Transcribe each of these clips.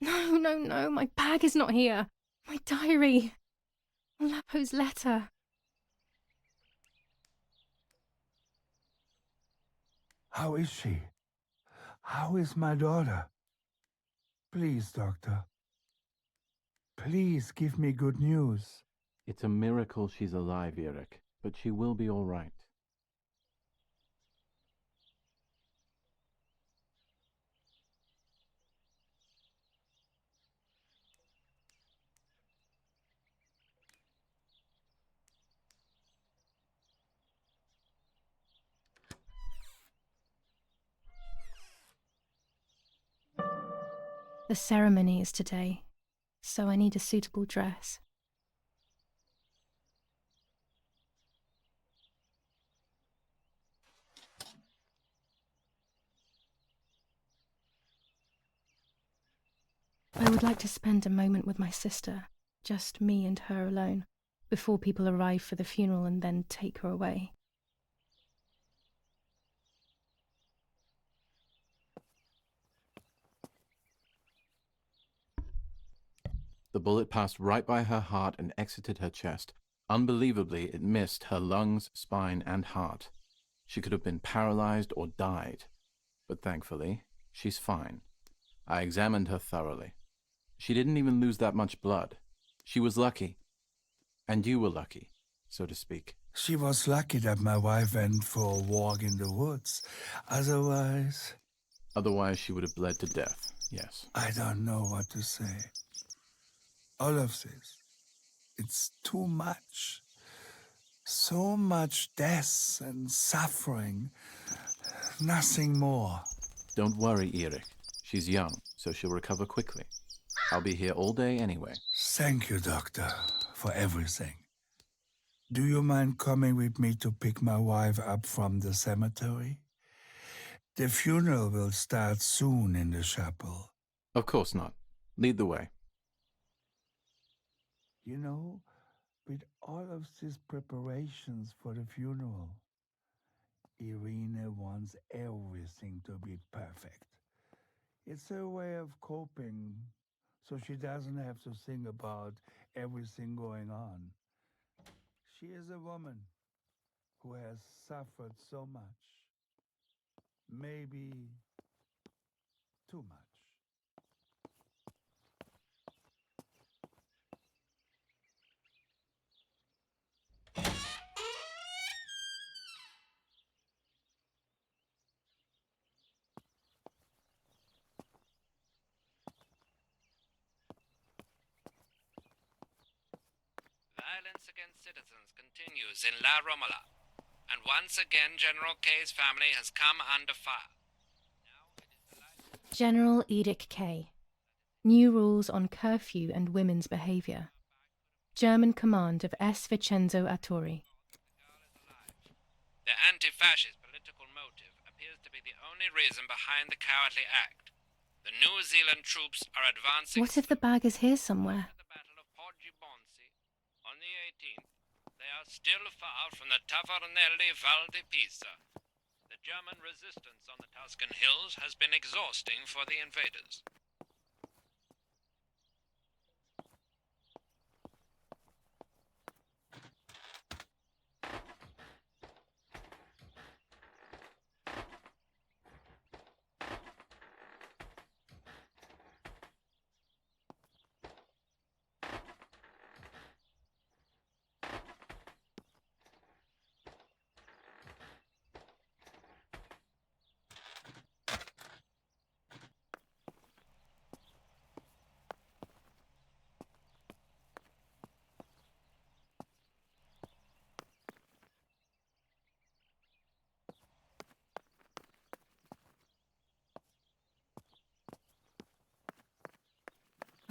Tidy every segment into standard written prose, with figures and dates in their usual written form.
No, no, no, my bag is not here. My diary. Lapo's letter. How is she? How is my daughter? Please, doctor. Please give me good news. It's a miracle she's alive, Eric, but she will be all right. The ceremony is today, so I need a suitable dress. I would like to spend a moment with my sister, just me and her alone, before people arrive for the funeral and then take her away. The bullet passed right by her heart and exited her chest. Unbelievably, it missed her lungs, spine, and heart. She could have been paralyzed or died. But thankfully, she's fine. I examined her thoroughly. She didn't even lose that much blood. She was lucky. And you were lucky, so to speak. She was lucky that my wife went for a walk in the woods. Otherwise, She would have bled to death, yes. I don't know what to say. All of this, it's too much. So much death and suffering. Nothing more. Don't worry, Eric. She's young, so she'll recover quickly. I'll be here all day anyway. Thank you, doctor, for everything. Do you mind coming with me to pick my wife up from the cemetery? The funeral will start soon in the chapel. Of course not. Lead the way. You know, with all of these preparations for the funeral, Irina wants everything to be perfect. It's her way of coping, so she doesn't have to think about everything going on. She is a woman who has suffered so much. Maybe too much. Violence against citizens continues in La Romola, and once again General K's family has come under fire. General Edict K. New rules on curfew and women's behavior. German command of S. Vincenzo Attori. The anti-fascist political motive appears to be the only reason behind the cowardly act. The New Zealand troops are advancing. What if the bag is here somewhere? The Battle of Poggibonsi on the 18th. They are still far from the Tavernelli Val di Pisa. The German resistance on the Tuscan hills has been exhausting for the invaders.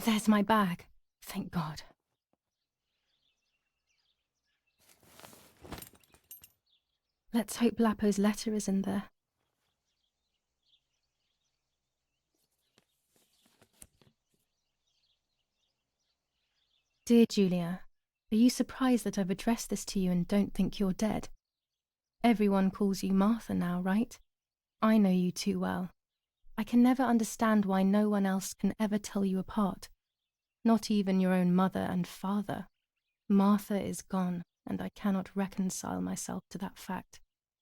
There's my bag. Thank God. Let's hope Lapo's letter is in there. Dear Julia, are you surprised that I've addressed this to you and don't think you're dead? Everyone calls you Martha now, right? I know you too well. I can never understand why no one else can ever tell you apart. Not even your own mother and father. Martha is gone, and I cannot reconcile myself to that fact.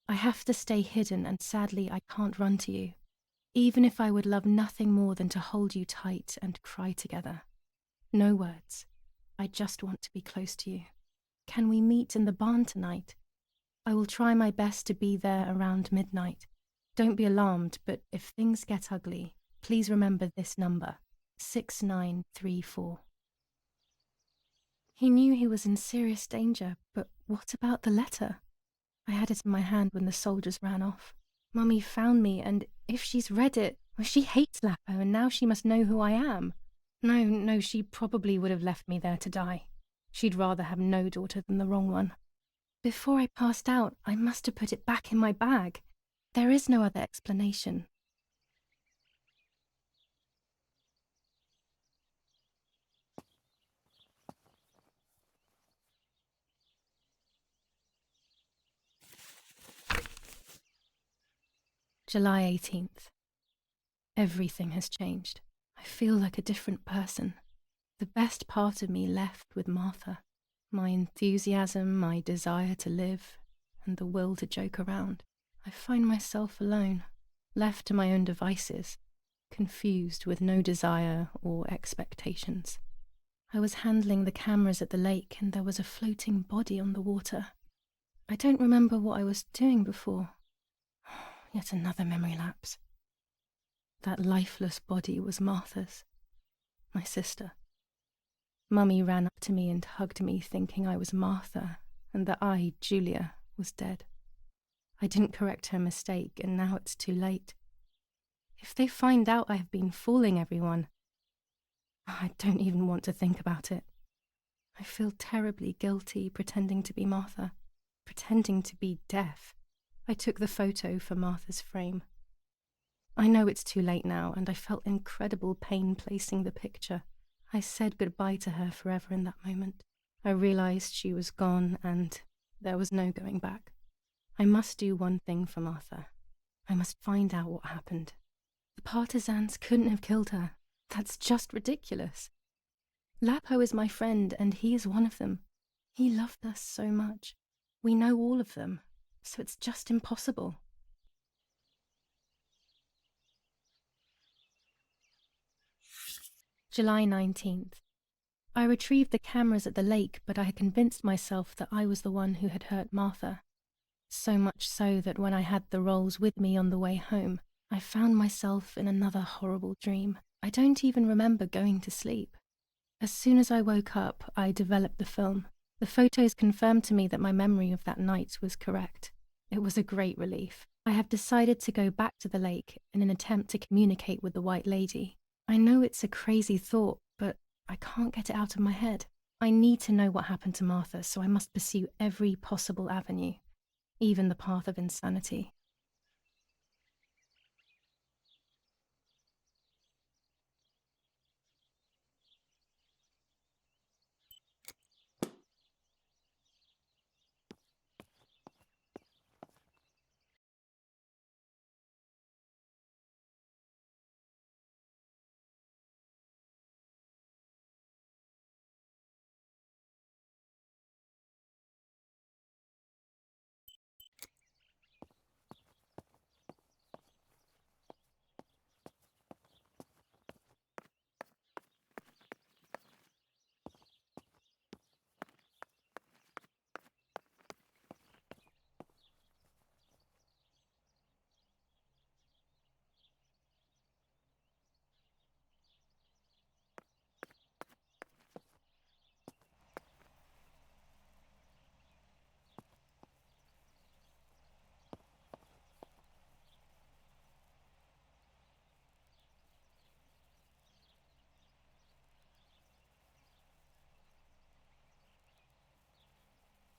I have to stay hidden, and sadly I can't run to you, even if I would love nothing more than to hold you tight and cry together. No words. I just want to be close to you. Can we meet in the barn tonight? I will try my best to be there around midnight. Don't be alarmed, but if things get ugly, please remember this number, 6934. He knew he was in serious danger, but what about the letter? I had it in my hand when the soldiers ran off. Mummy found me, and if she's read it, well, she hates Lapo, and now she must know who I am. No, she probably would have left me there to die. She'd rather have no daughter than the wrong one. Before I passed out, I must have put it back in my bag. There is no other explanation. July 18th. Everything has changed. I feel like a different person. The best part of me left with Martha. My enthusiasm, my desire to live, and the will to joke around. I find myself alone, left to my own devices, confused with no desire or expectations. I was handling the cameras at the lake, and there was a floating body on the water. I don't remember what I was doing before. Yet another memory lapse. That lifeless body was Martha's, my sister. Mummy ran up to me and hugged me, thinking I was Martha, and that I, Julia, was dead. I didn't correct her mistake, and now it's too late. If they find out I have been fooling everyone, I don't even want to think about it. I feel terribly guilty pretending to be Martha, pretending to be deaf. I took the photo for Martha's frame. I know it's too late now, and I felt incredible pain placing the picture. I said goodbye to her forever in that moment. I realized she was gone, and there was no going back. I must do one thing for Martha. I must find out what happened. The partisans couldn't have killed her. That's just ridiculous. Lapo is my friend, and he is one of them. He loved us so much. We know all of them, so it's just impossible. July 19th. I retrieved the cameras at the lake, but I had convinced myself that I was the one who had hurt Martha. So much so that when I had the rolls with me on the way home, I found myself in another horrible dream. I don't even remember going to sleep. As soon as I woke up, I developed the film. The photos confirmed to me that my memory of that night was correct. It was a great relief. I have decided to go back to the lake in an attempt to communicate with the White Lady. I know it's a crazy thought, but I can't get it out of my head. I need to know what happened to Martha, so I must pursue every possible avenue, even the path of insanity.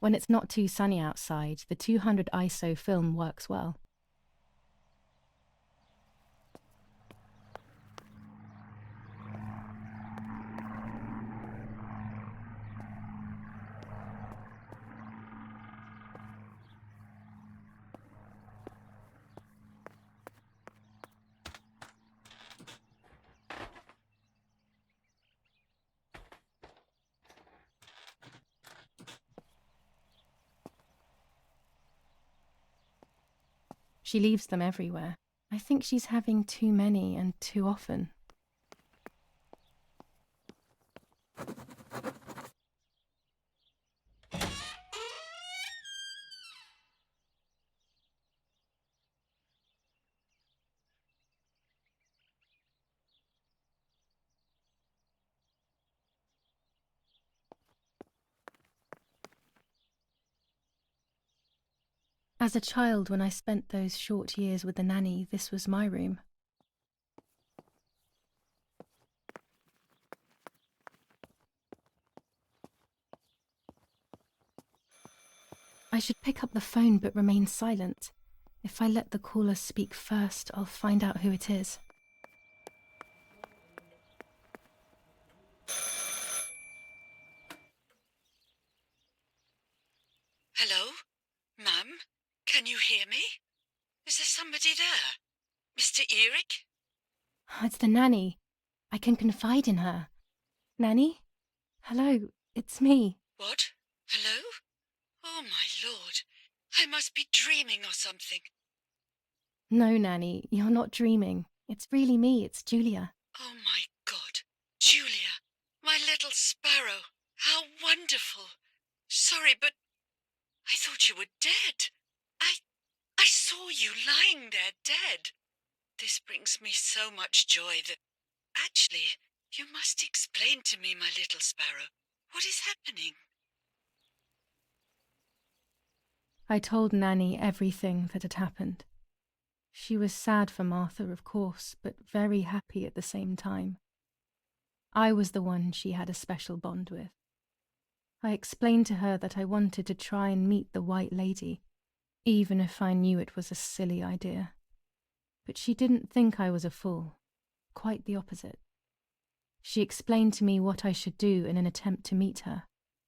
When it's not too sunny outside, the 200 ISO film works well. She leaves them everywhere. I think she's having too many and too often. As a child, when I spent those short years with the nanny, this was my room. I should pick up the phone but remain silent. If I let the caller speak first, I'll find out who it is. Hello? Ma'am? Can you hear me? Is there somebody there? Mr. Eric? It's the nanny. I can confide in her. Nanny? Hello, it's me. What? Hello? Oh, my lord. I must be dreaming or something. No, Nanny, you're not dreaming. It's really me, it's Julia. Oh, my God. Julia, my little sparrow. How wonderful. Sorry, but I thought you were dead. I saw you lying there dead. This brings me so much joy that... Actually, you must explain to me, my little sparrow. What is happening? I told Nanny everything that had happened. She was sad for Martha, of course, but very happy at the same time. I was the one she had a special bond with. I explained to her that I wanted to try and meet the White Lady, even if I knew it was a silly idea. But she didn't think I was a fool. Quite the opposite. She explained to me what I should do in an attempt to meet her.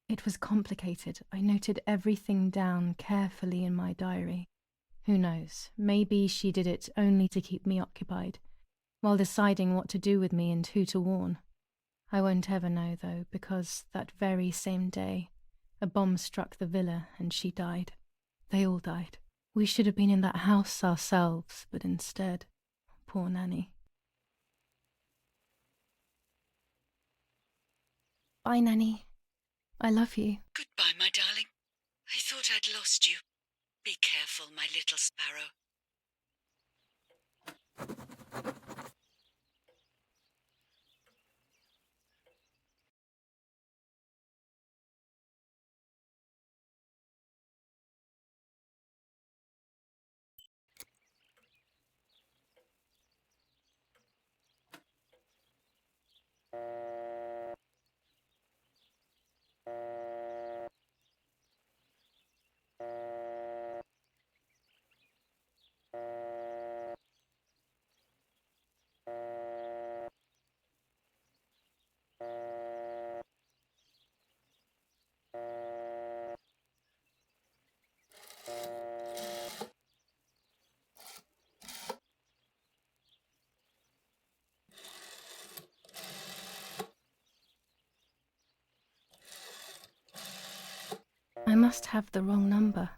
It was complicated. I noted everything down carefully in my diary. Who knows, maybe she did it only to keep me occupied, while deciding what to do with me and who to warn. I won't ever know, though, because that very same day, a bomb struck the villa and she died. They all died. We should have been in that house ourselves, but instead, poor Nanny. Bye, Nanny. I love you. Goodbye, my darling. I thought I'd lost you. Be careful, my little sparrow. I must have the wrong number.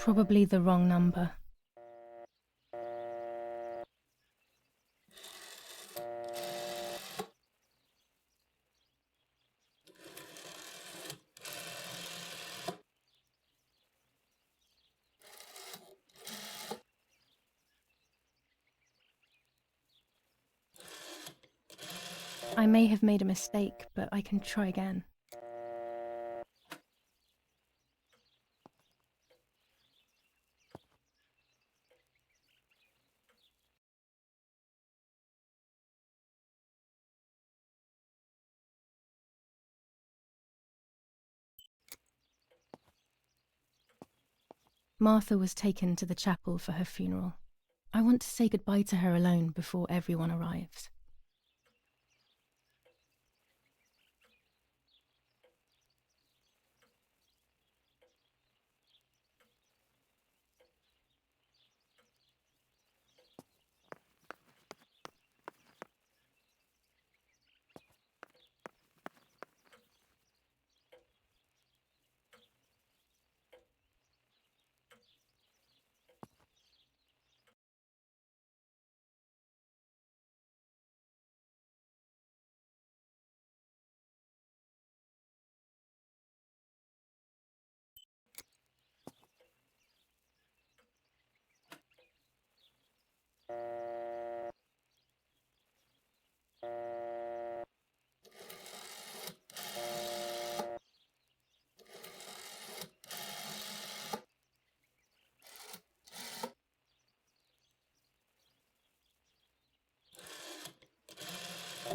Probably the wrong number. I may have made a mistake, but I can try again. Martha was taken to the chapel for her funeral. I want to say goodbye to her alone before everyone arrives.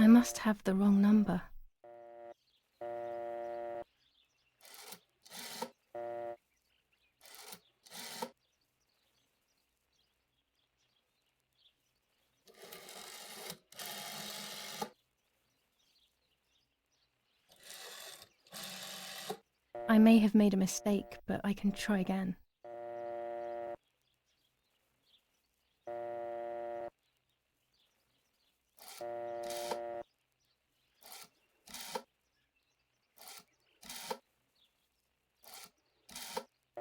I must have the wrong number. I may have made a mistake, but I can try again.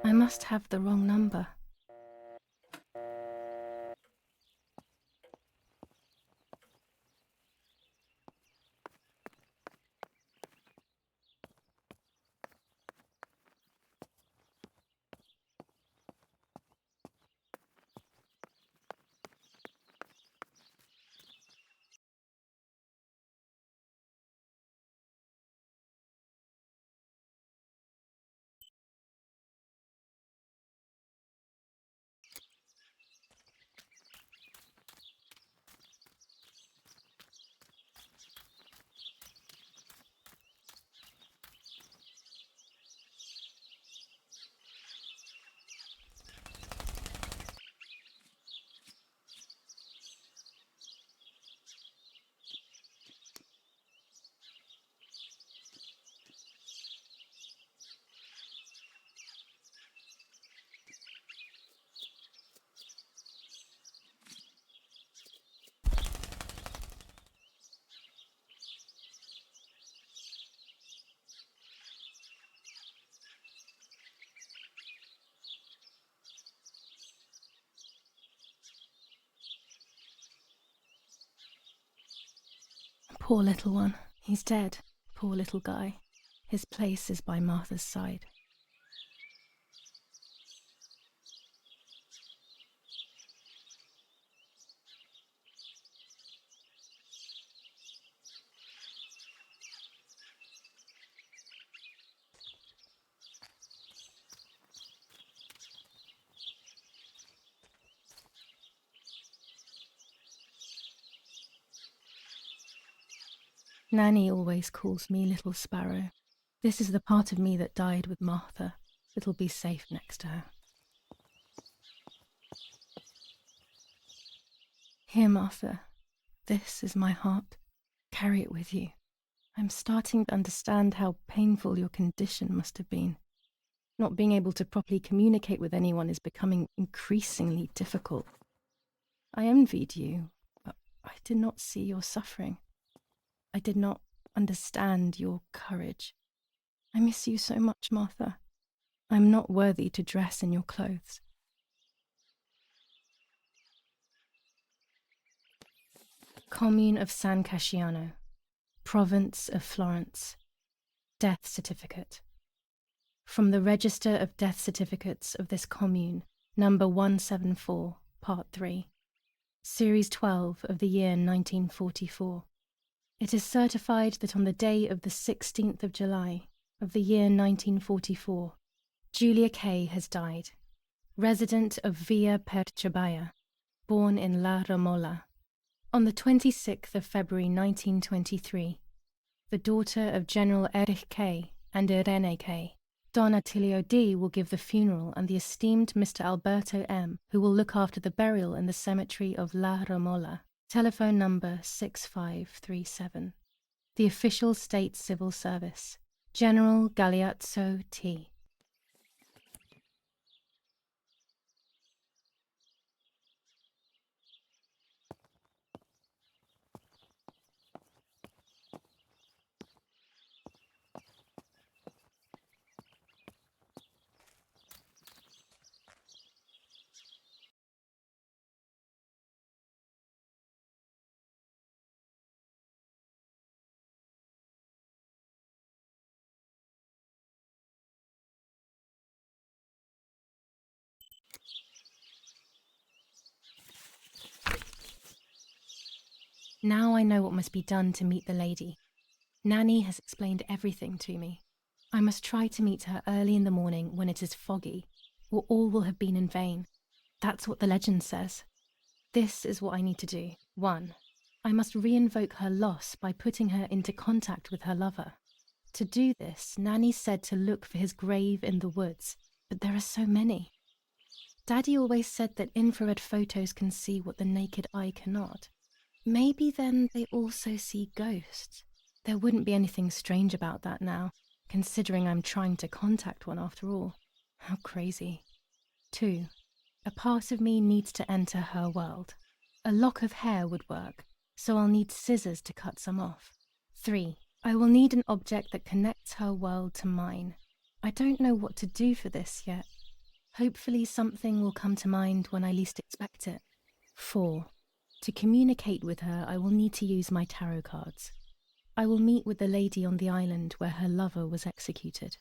I must have the wrong number. Poor little one. He's dead. Poor little guy. His place is by Martha's side. Nanny always calls me Little Sparrow. This is the part of me that died with Martha. It'll be safe next to her. Here, Martha. This is my heart. Carry it with you. I'm starting to understand how painful your condition must have been. Not being able to properly communicate with anyone is becoming increasingly difficult. I envied you, but I did not see your suffering. I did not understand your courage. I miss you so much, Martha. I am not worthy to dress in your clothes. Commune of San Casciano, Province of Florence. Death certificate. From the Register of Death Certificates of this commune, number 174, part 3, series 12 of the year 1944. It is certified that on the day of the 16th of July of the year 1944, Julia K. has died, resident of Via per Ciabaia, born in La Romola. On the 26th of February 1923, the daughter of General Erich K. and Irene K., Don Attilio D. will give the funeral, and the esteemed Mr. Alberto M., who will look after the burial in the cemetery of La Romola. Telephone number 6537. The official state civil service. General Galeazzo T. Now I know what must be done to meet the lady. Nanny has explained everything to me. I must try to meet her early in the morning when it is foggy, or all will have been in vain. That's what the legend says. This is what I need to do. 1. I must reinvoke her loss by putting her into contact with her lover. To do this, Nanny said to look for his grave in the woods, but there are so many. Daddy always said that infrared photos can see what the naked eye cannot. Maybe then they also see ghosts. There wouldn't be anything strange about that now, considering I'm trying to contact one after all. How crazy. 2. A part of me needs to enter her world. A lock of hair would work, so I'll need scissors to cut some off. 3. I will need an object that connects her world to mine. I don't know what to do for this yet. Hopefully something will come to mind when I least expect it. 4. To communicate with her, I will need to use my tarot cards. I will meet with the lady on the island where her lover was executed.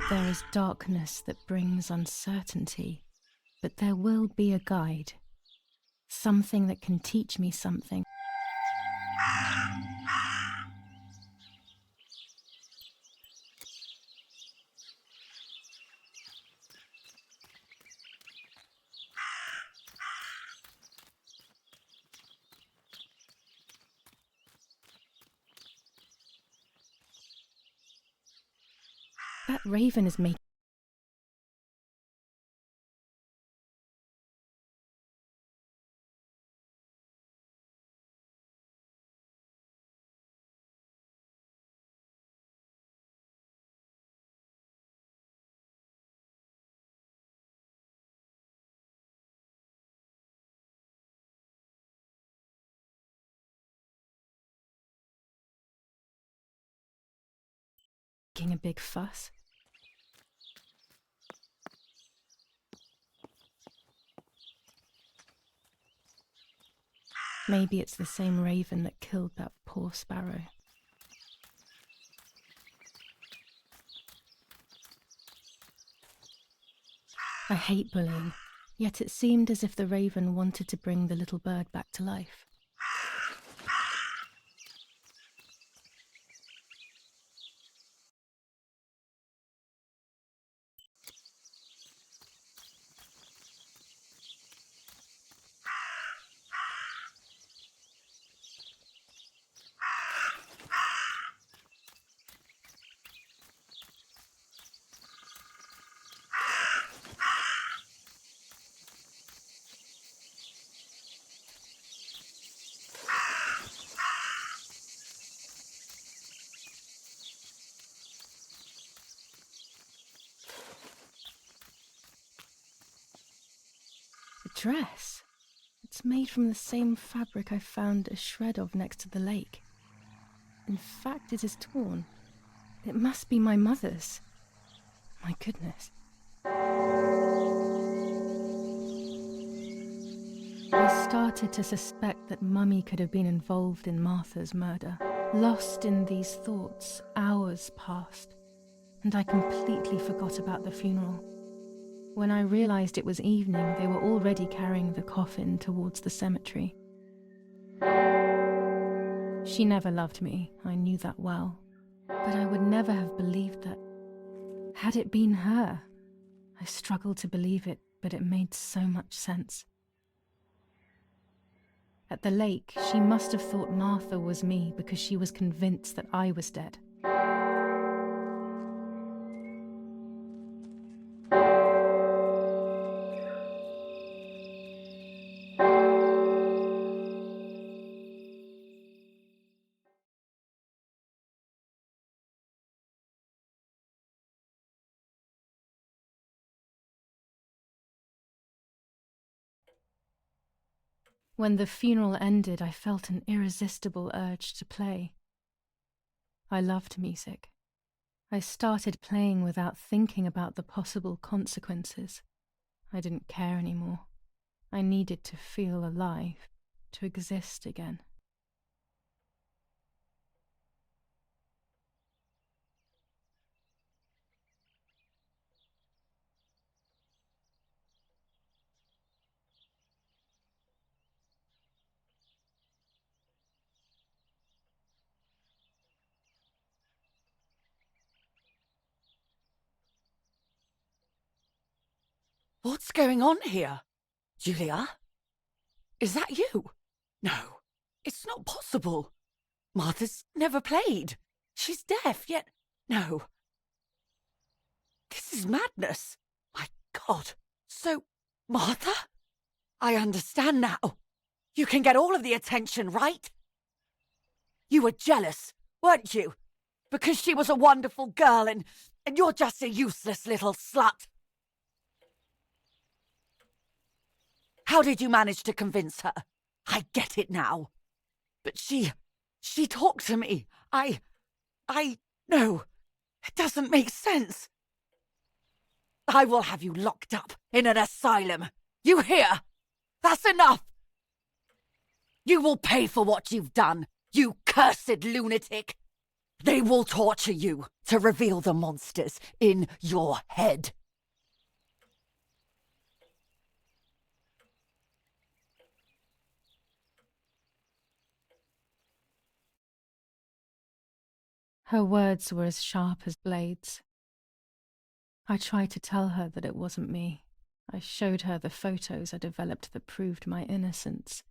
There is darkness that brings uncertainty, but there will be a guide. Something that can teach me something. That raven is making a big fuss. Maybe it's the same raven that killed that poor sparrow. I hate bullying, yet it seemed as if the raven wanted to bring the little bird back to life. A dress? It's made from the same fabric I found a shred of next to the lake. In fact, it is torn. It must be my mother's. My goodness. started to suspect that Mummy could have been involved in Martha's murder. Lost in these thoughts, hours passed, and I completely forgot about the funeral. When I realised it was evening, they were already carrying the coffin towards the cemetery. She never loved me, I knew that well, but I would never have believed that. Had it been her? I struggled to believe it, but it made so much sense. At the lake, she must have thought Martha was me because she was convinced that I was dead. When the funeral ended, I felt an irresistible urge to play. I loved music. I started playing without thinking about the possible consequences. I didn't care anymore. I needed to feel alive, to exist again. What's going on here? Julia? Is that you? No, it's not possible. Martha's never played. She's deaf, yet... No. This is madness. My God. So, Martha? I understand now. You can get all of the attention, right? You were jealous, weren't you? Because she was a wonderful girl and you're just a useless little slut. How did you manage to convince her? I get it now. But she talked to me. No, it doesn't make sense. I will have you locked up in an asylum. You hear? That's enough. You will pay for what you've done, you cursed lunatic. They will torture you to reveal the monsters in your head. Her words were as sharp as blades. I tried to tell her that it wasn't me. I showed her the photos I developed that proved my innocence.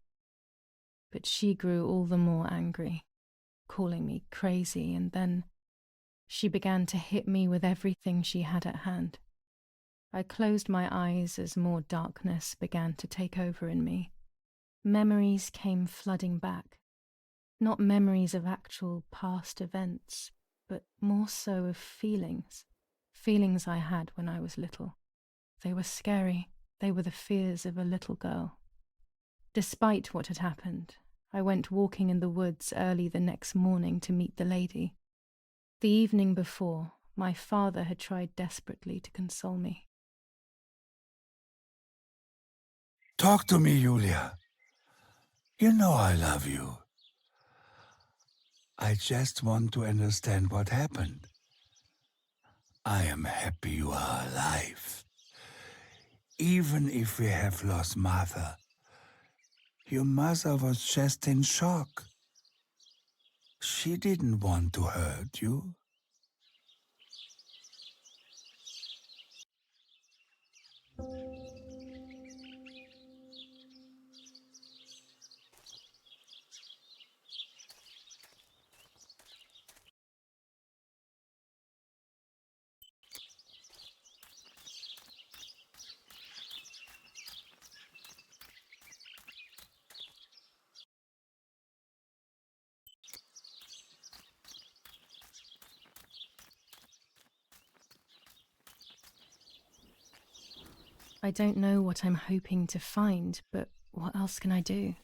But she grew all the more angry, calling me crazy, and then she began to hit me with everything she had at hand. I closed my eyes as more darkness began to take over in me. Memories came flooding back. Not memories of actual past events, but more so of feelings. Feelings I had when I was little. They were scary. They were the fears of a little girl. Despite what had happened, I went walking in the woods early the next morning to meet the lady. The evening before, my father had tried desperately to console me. Talk to me, Julia. You know I love you. I just want to understand what happened. I am happy you are alive. Even if we have lost Martha, your mother was just in shock. She didn't want to hurt you. I don't know what I'm hoping to find, but what else can I do?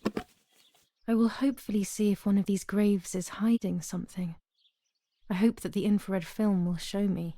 I will hopefully see if one of these graves is hiding something. I hope that the infrared film will show me.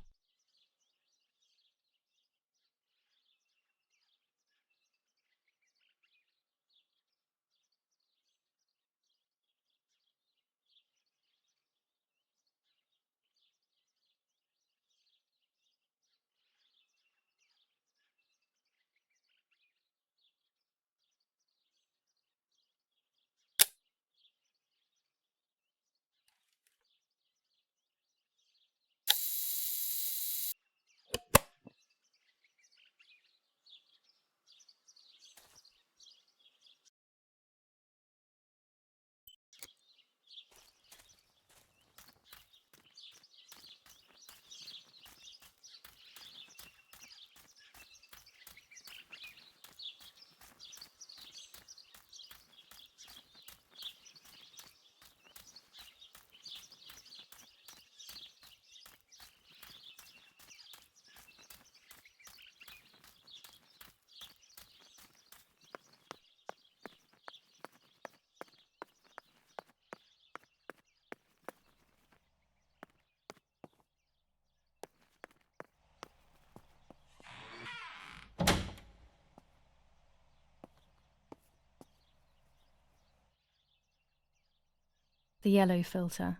The yellow filter.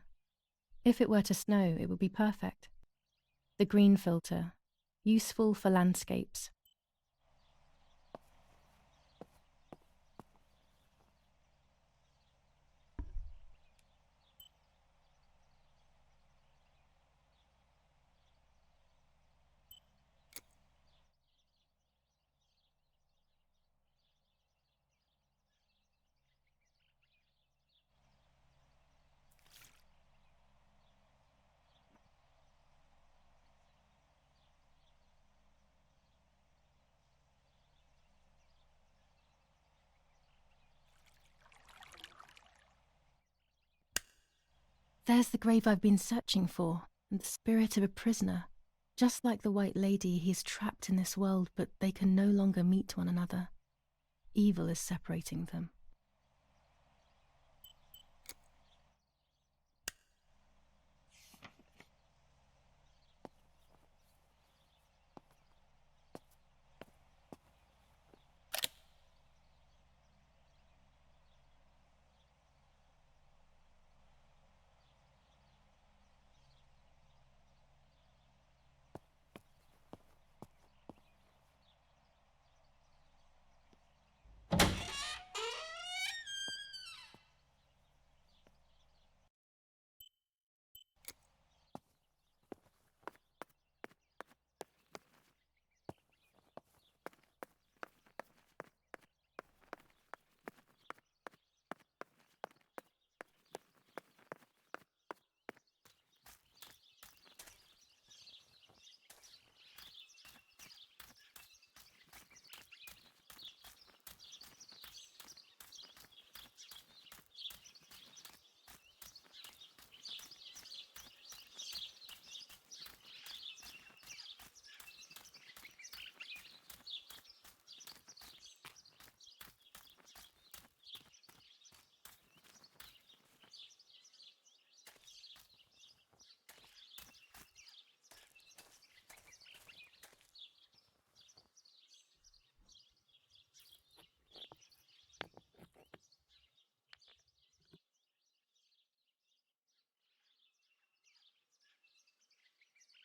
If it were to snow, it would be perfect. The green filter. Useful for landscapes. There's the grave I've been searching for, and the spirit of a prisoner. Just like the White Lady, he's trapped in this world, but they can no longer meet one another. Evil is separating them.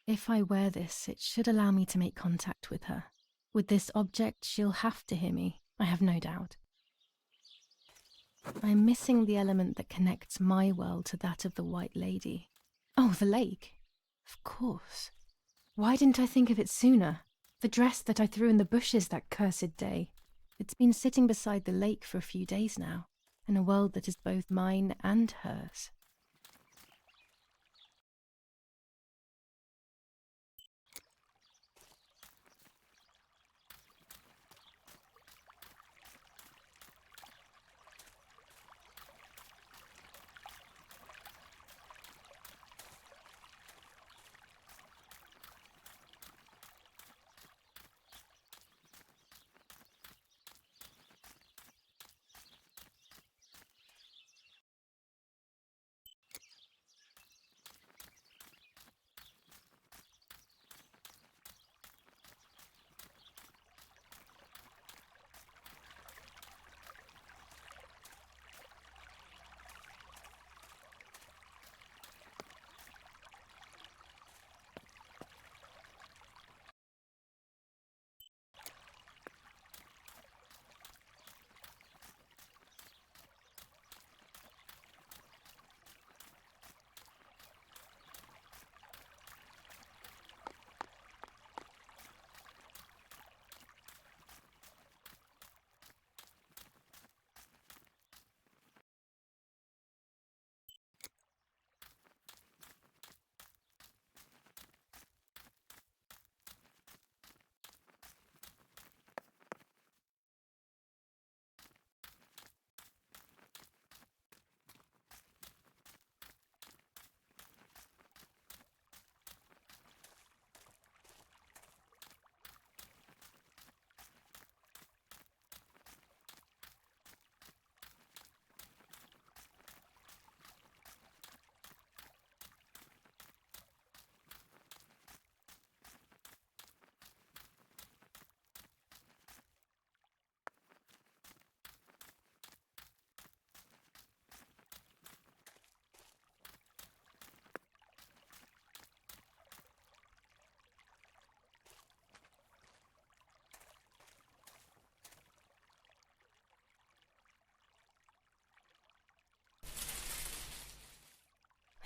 If I wear this, it should allow me to make contact with her. With this object, she'll have to hear me, I have no doubt. I'm missing the element that connects my world to that of the White Lady. Oh, the lake. Of course. Why didn't I think of it sooner? The dress that I threw in the bushes that cursed day. It's been sitting beside the lake for a few days now, in a world that is both mine and hers.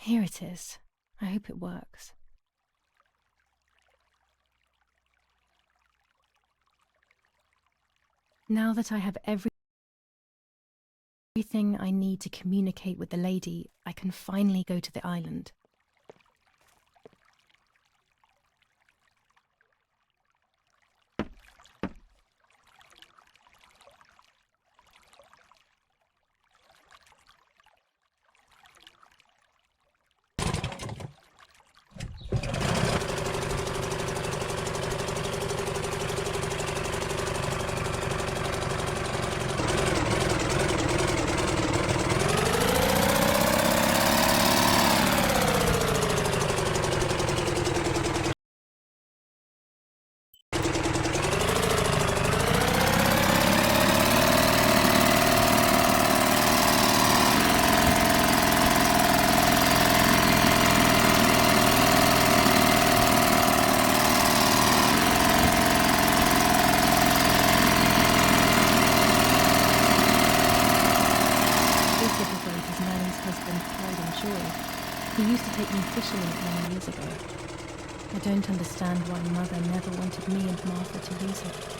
Here it is. I hope it works. Now that I have everything I need to communicate with the lady, I can finally go to the island. He used to take me fishing in it many years ago. I don't understand why Mother never wanted me and Martha to use it.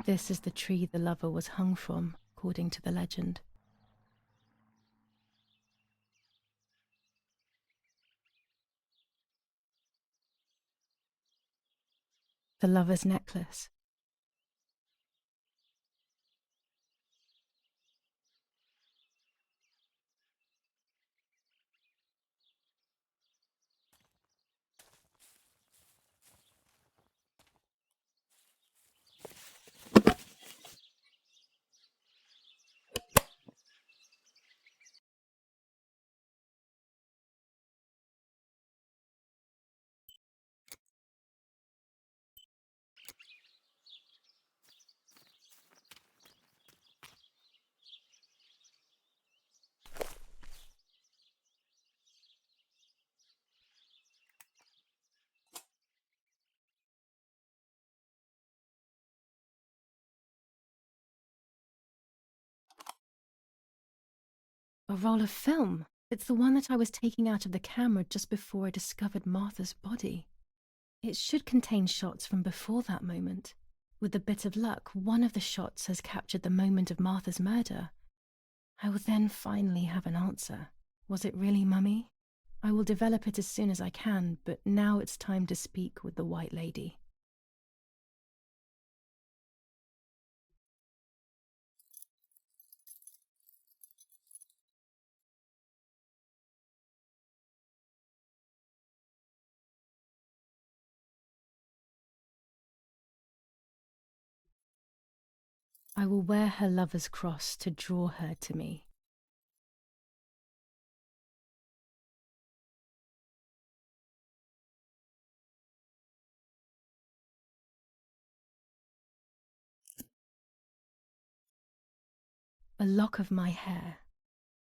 This is the tree the lover was hung from, according to the legend. The lover's necklace. A roll of film. It's the one that I was taking out of the camera just before I discovered Martha's body. It should contain shots from before that moment. With a bit of luck, one of the shots has captured the moment of Martha's murder. I will then finally have an answer. Was it really Mummy? I will develop it as soon as I can, but now it's time to speak with the White Lady. I will wear her lover's cross to draw her to me. a lock of my hair,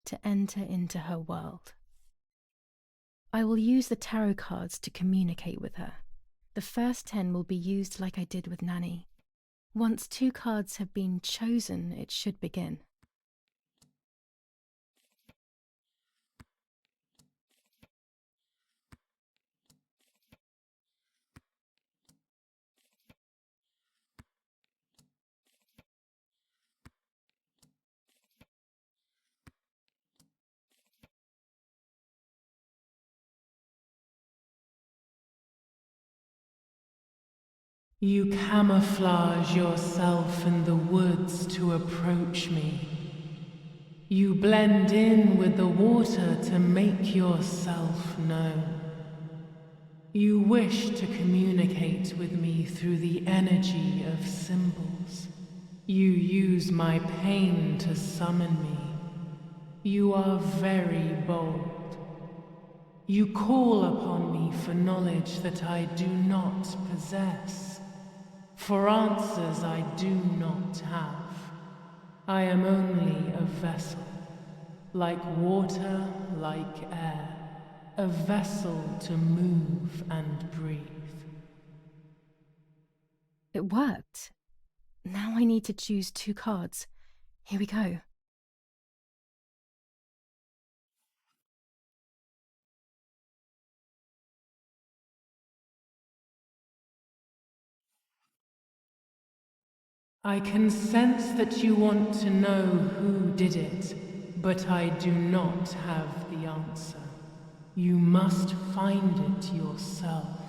to enter into her world. I will use the tarot cards to communicate with her. The first 10 will be used like I did with Nanny. Once 2 cards have been chosen, it should begin. You camouflage yourself in the woods to approach me. You blend in with the water to make yourself known. You wish to communicate with me through the energy of symbols. You use my pain to summon me. You are very bold. You call upon me for knowledge that I do not possess. For answers I do not have. I am only a vessel, like water, like air, a vessel to move and breathe. It worked. Now I need to choose 2 cards. Here we go. I can sense that you want to know who did it, but I do not have the answer. You must find it yourself.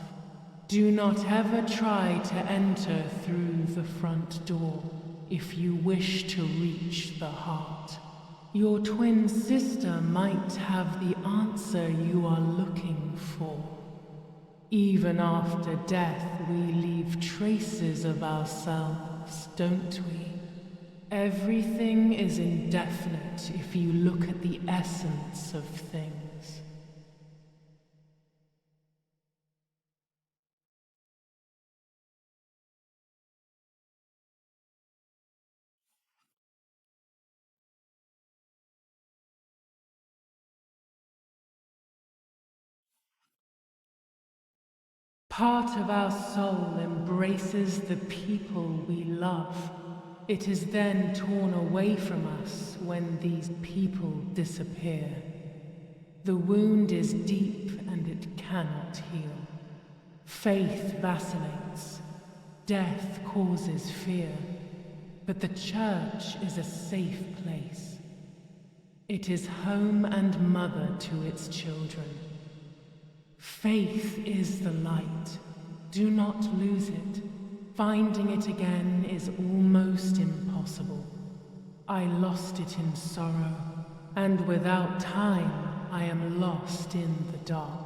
Do not ever try to enter through the front door if you wish to reach the heart. Your twin sister might have the answer you are looking for. Even after death, we leave traces of ourselves, don't we? Everything is indefinite if you look at the essence of things. Part of our soul embraces the people we love. It is then torn away from us when these people disappear. The wound is deep and it cannot heal. Faith vacillates. Death causes fear. But the church is a safe place. It is home and mother to its children. Faith is the light. Do not lose it. Finding it again is almost impossible. I lost it in sorrow, and without time, I am lost in the dark.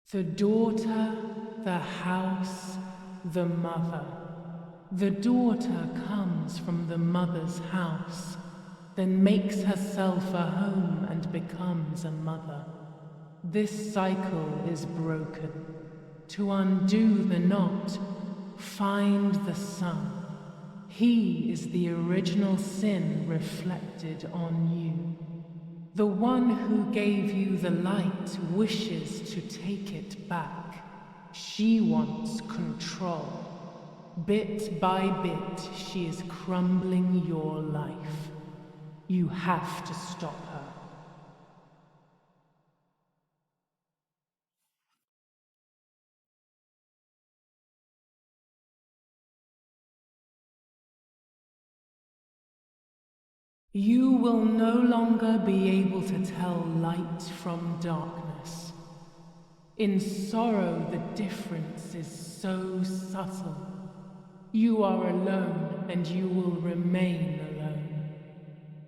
The daughter, the house, the mother. The daughter comes from the mother's house, then makes herself a home and becomes a mother. This cycle is broken. To undo the knot, find the sun. He is the original sin reflected on you. The one who gave you the light wishes to take it back. She wants control. Bit by bit, she is crumbling your life. You have to stop her. You will no longer be able to tell light from darkness. In sorrow, the difference is so subtle. You are alone, and you will remain alone.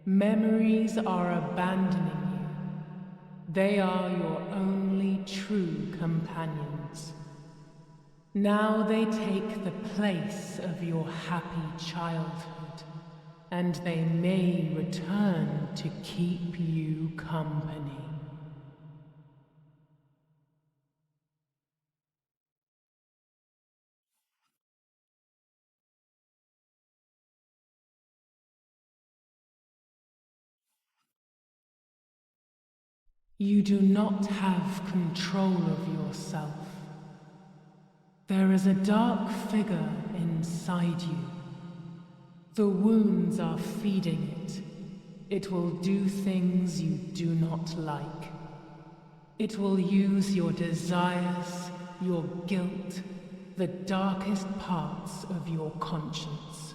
Memories are abandoning you. They are your only true companions. Now they take the place of your happy childhood. and they may return to keep you company. You do not have control of yourself. There is a dark figure inside you. The wounds are feeding it. It will do things you do not like. It will use your desires, your guilt, the darkest parts of your conscience.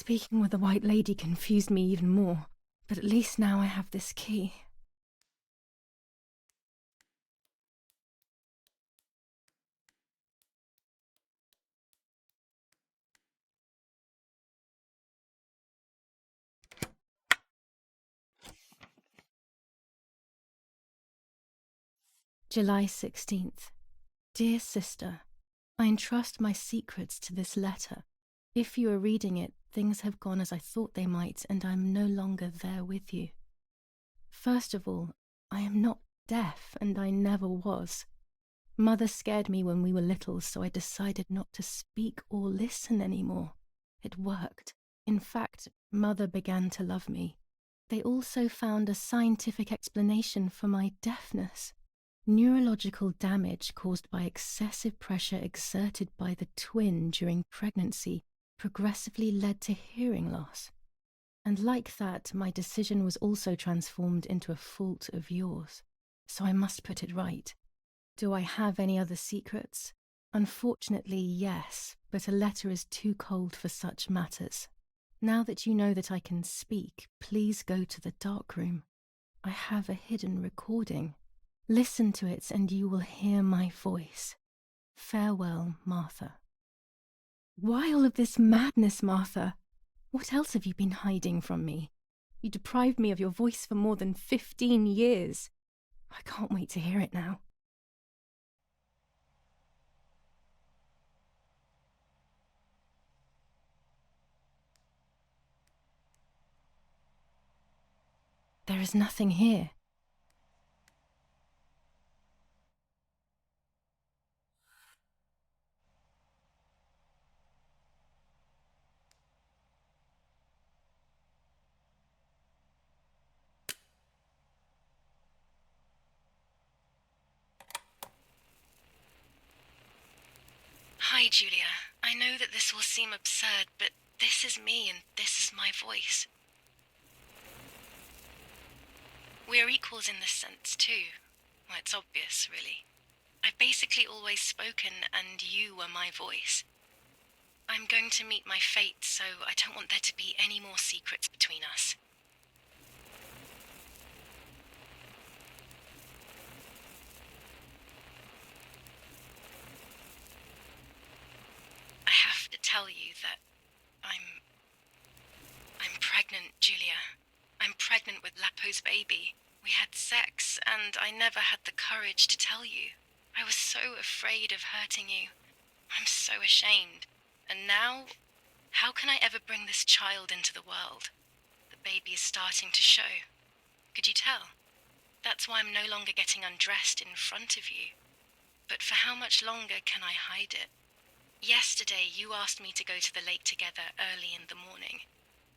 Speaking with the White Lady confused me even more, but at least now I have this key. July 16th. Dear Sister, I entrust my secrets to this letter. If you are reading it, things have gone as I thought they might, and I am no longer there with you. First of all, I am not deaf, and I never was. Mother scared me when we were little, so I decided not to speak or listen anymore. It worked. In fact, Mother began to love me. They also found a scientific explanation for my deafness. Neurological damage caused by excessive pressure exerted by the twin during pregnancy progressively led to hearing loss. And like that, my decision was also transformed into a fault of yours. So I must put it right. Do I have any other secrets? Unfortunately, yes, but a letter is too cold for such matters. Now that you know that I can speak, please go to the dark room. I have a hidden recording. Listen to it and you will hear my voice. Farewell, Martha. Why all of this madness, Martha? What else have you been hiding from me? You deprived me of your voice for more than 15 years. I can't wait to hear it now. There is nothing here. Hi, Julia. I know that this will seem absurd, but this is me and this is my voice. We are equals in this sense, too. Well, it's obvious, really. I've basically always spoken, and you were my voice. I'm going to meet my fate, so I don't want there to be any more secrets between us. I have to tell you that I'm pregnant, Julia. I'm pregnant with Lapo's baby. We had sex, and I never had the courage to tell you. I was so afraid of hurting you. I'm so ashamed. And now, how can I ever bring this child into the world? The baby is starting to show. Could you tell? That's why I'm no longer getting undressed in front of you. But for how much longer can I hide it? Yesterday, you asked me to go to the lake together early in the morning.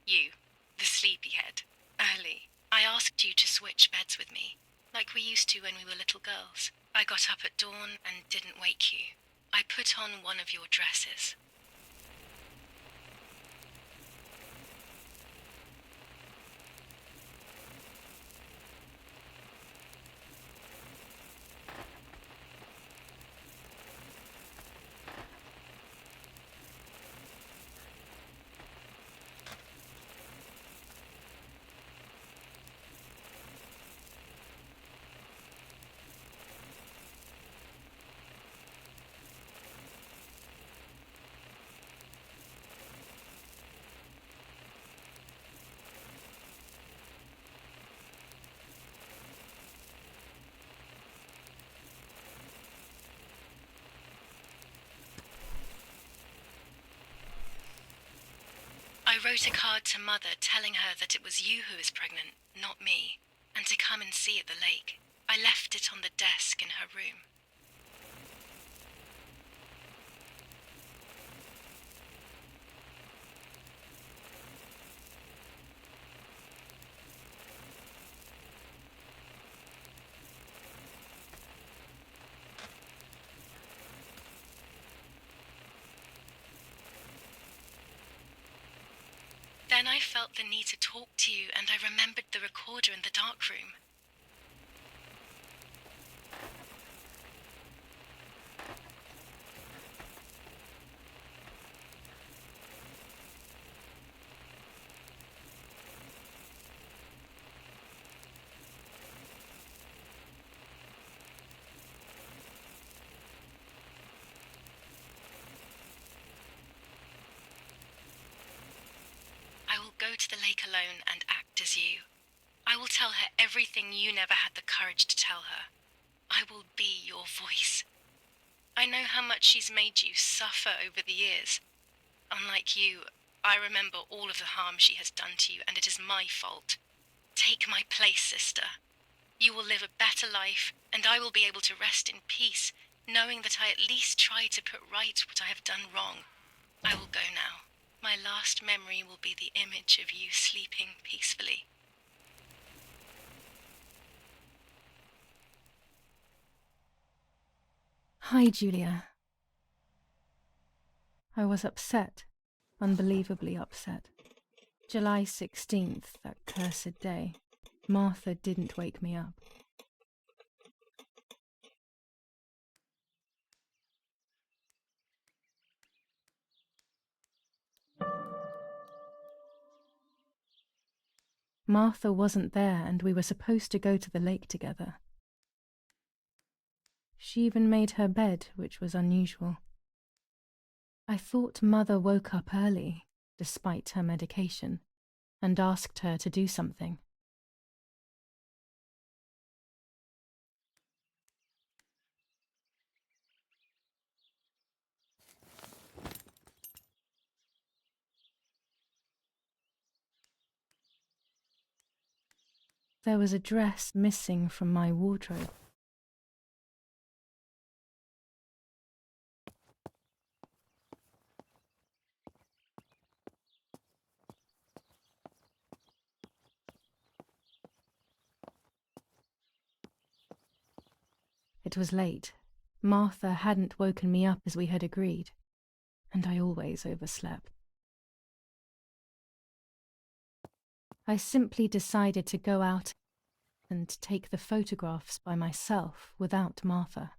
You, the sleepyhead. Early. I asked you to switch beds with me, like we used to when we were little girls. I got up at dawn and didn't wake you. I put on one of your dresses. I wrote a card to Mother telling her that it was you who was pregnant, not me, and to come and see at the lake. I left it on the desk in her room. Then I felt the need to talk to you, and I remembered the recorder in the dark room. to the lake alone and act as you. I will tell her everything you never had the courage to tell her. I will be your voice. I know how much she's made you suffer over the years. Unlike you, I remember all of the harm she has done to you, and it is my fault. Take my place, sister. You will live a better life, and I will be able to rest in peace, knowing that I at least tried to put right what I have done wrong. I will go now. My last memory will be the image of you sleeping peacefully. Hi, Julia. I was upset, unbelievably upset. July 16th, that cursed day. Martha didn't wake me up. Martha wasn't there, and we were supposed to go to the lake together. She even made her bed, which was unusual. I thought Mother woke up early, despite her medication, and asked her to do something. There was a dress missing from my wardrobe. It was late. Martha hadn't woken me up as we had agreed, and I always overslept. I simply decided to go out and take the photographs by myself without Martha.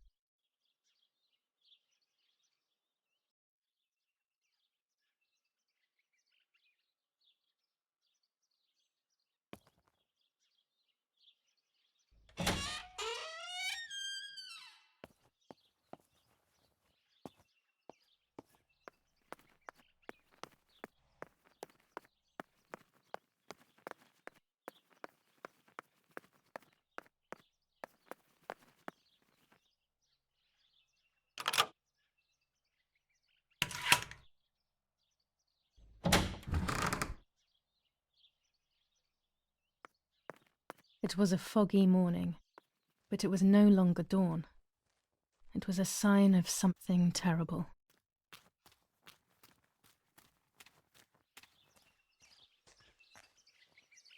It was a foggy morning, but it was no longer dawn. It was a sign of something terrible.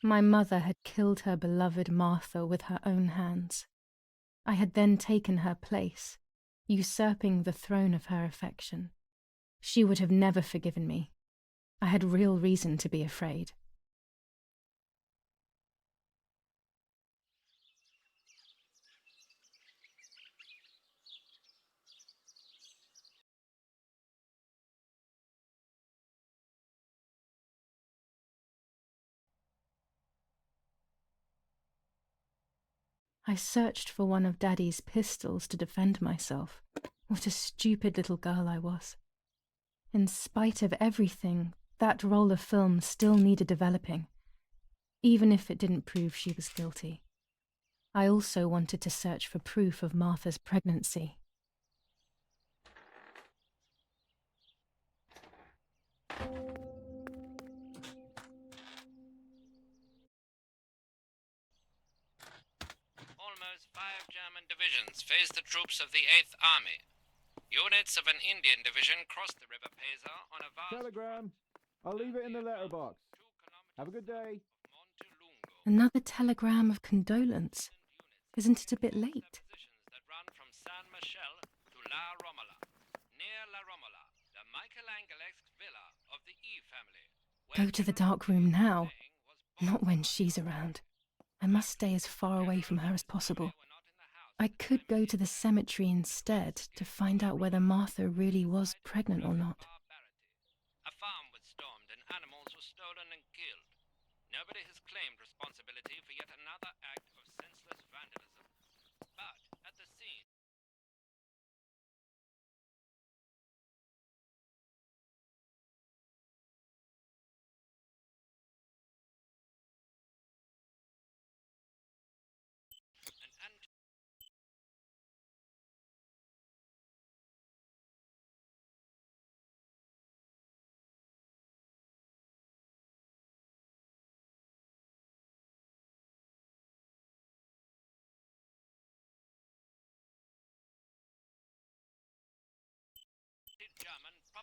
My mother had killed her beloved Martha with her own hands. I had then taken her place, usurping the throne of her affection. She would have never forgiven me. I had real reason to be afraid. I searched for one of Daddy's pistols to defend myself. What a stupid little girl I was. In spite of everything, that roll of film still needed developing, even if it didn't prove she was guilty. I also wanted to search for proof of Martha's pregnancy. Almost 5 German divisions face the troops of the 8th Army. Units of an Indian division crossed the River Pesa on a vast... Telegram. I'll leave it in the letterbox. Have a good day. Another telegram of condolence. Isn't it a bit late? That run from San Michel to La Romola. Near La Romola, the Michelangelesque villa of the E family. Go to the dark room now. Not when she's around. I must stay as far away from her as possible. I could go to the cemetery instead to find out whether Martha really was pregnant or not. A farm was stormed and animals were stolen and killed. Nobody has claimed responsibility for yet another act of senseless vandalism. But at the scene...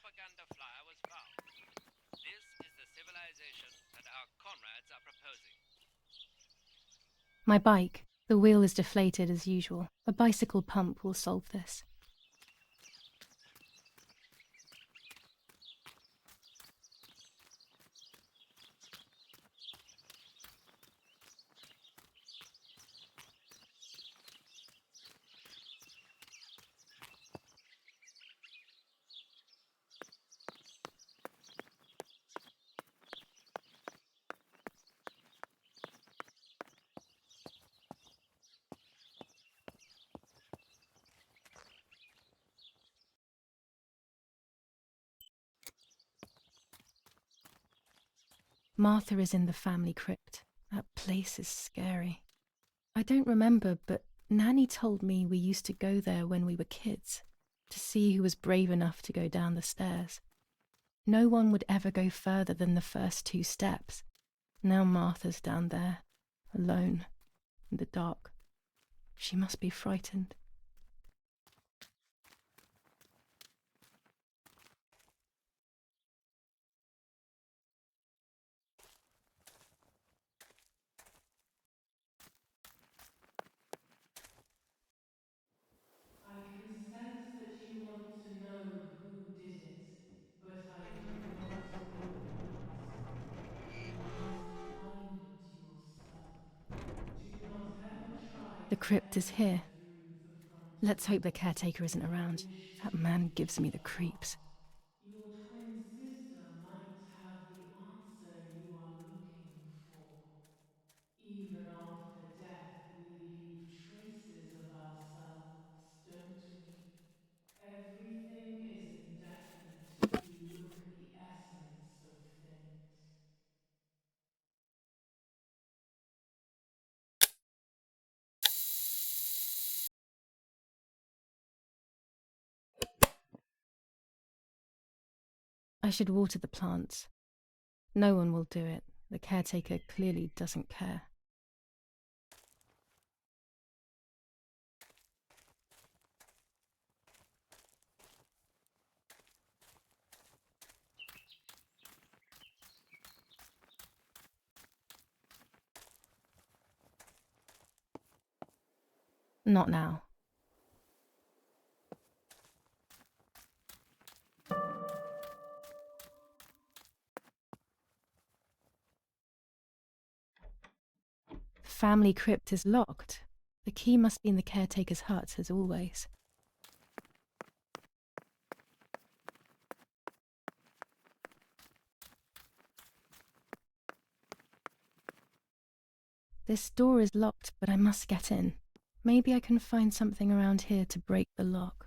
propaganda flyer was found. This is the civilization that our comrades are proposing. My bike. The wheel is deflated as usual. A bicycle pump will solve this. Martha is in the family crypt. That place is scary. I don't remember, but Nanny told me we used to go there when we were kids, to see who was brave enough to go down the stairs. No one would ever go further than the first 2 steps. Now Martha's down there, alone, in the dark. She must be frightened. I can sense that you want to know who did it, but I do not know the answer. You must find it yourself. Do not ever try The to crypt is enter here. through the front Let's hope the door. caretaker isn't If you around. wish That to man leave gives me the the creeps. heart, your twin sister might have the answer you are looking for. Even after death, we leave traces of ourselves, don't we? Everything is indefinite if you look at the essence of things. I should water the plants. No one will do it. The caretaker clearly doesn't care. Not now. The family crypt is locked. The key must be in the caretaker's hut, as always. This door is locked, but I must get in. Maybe I can find something around here to break the lock.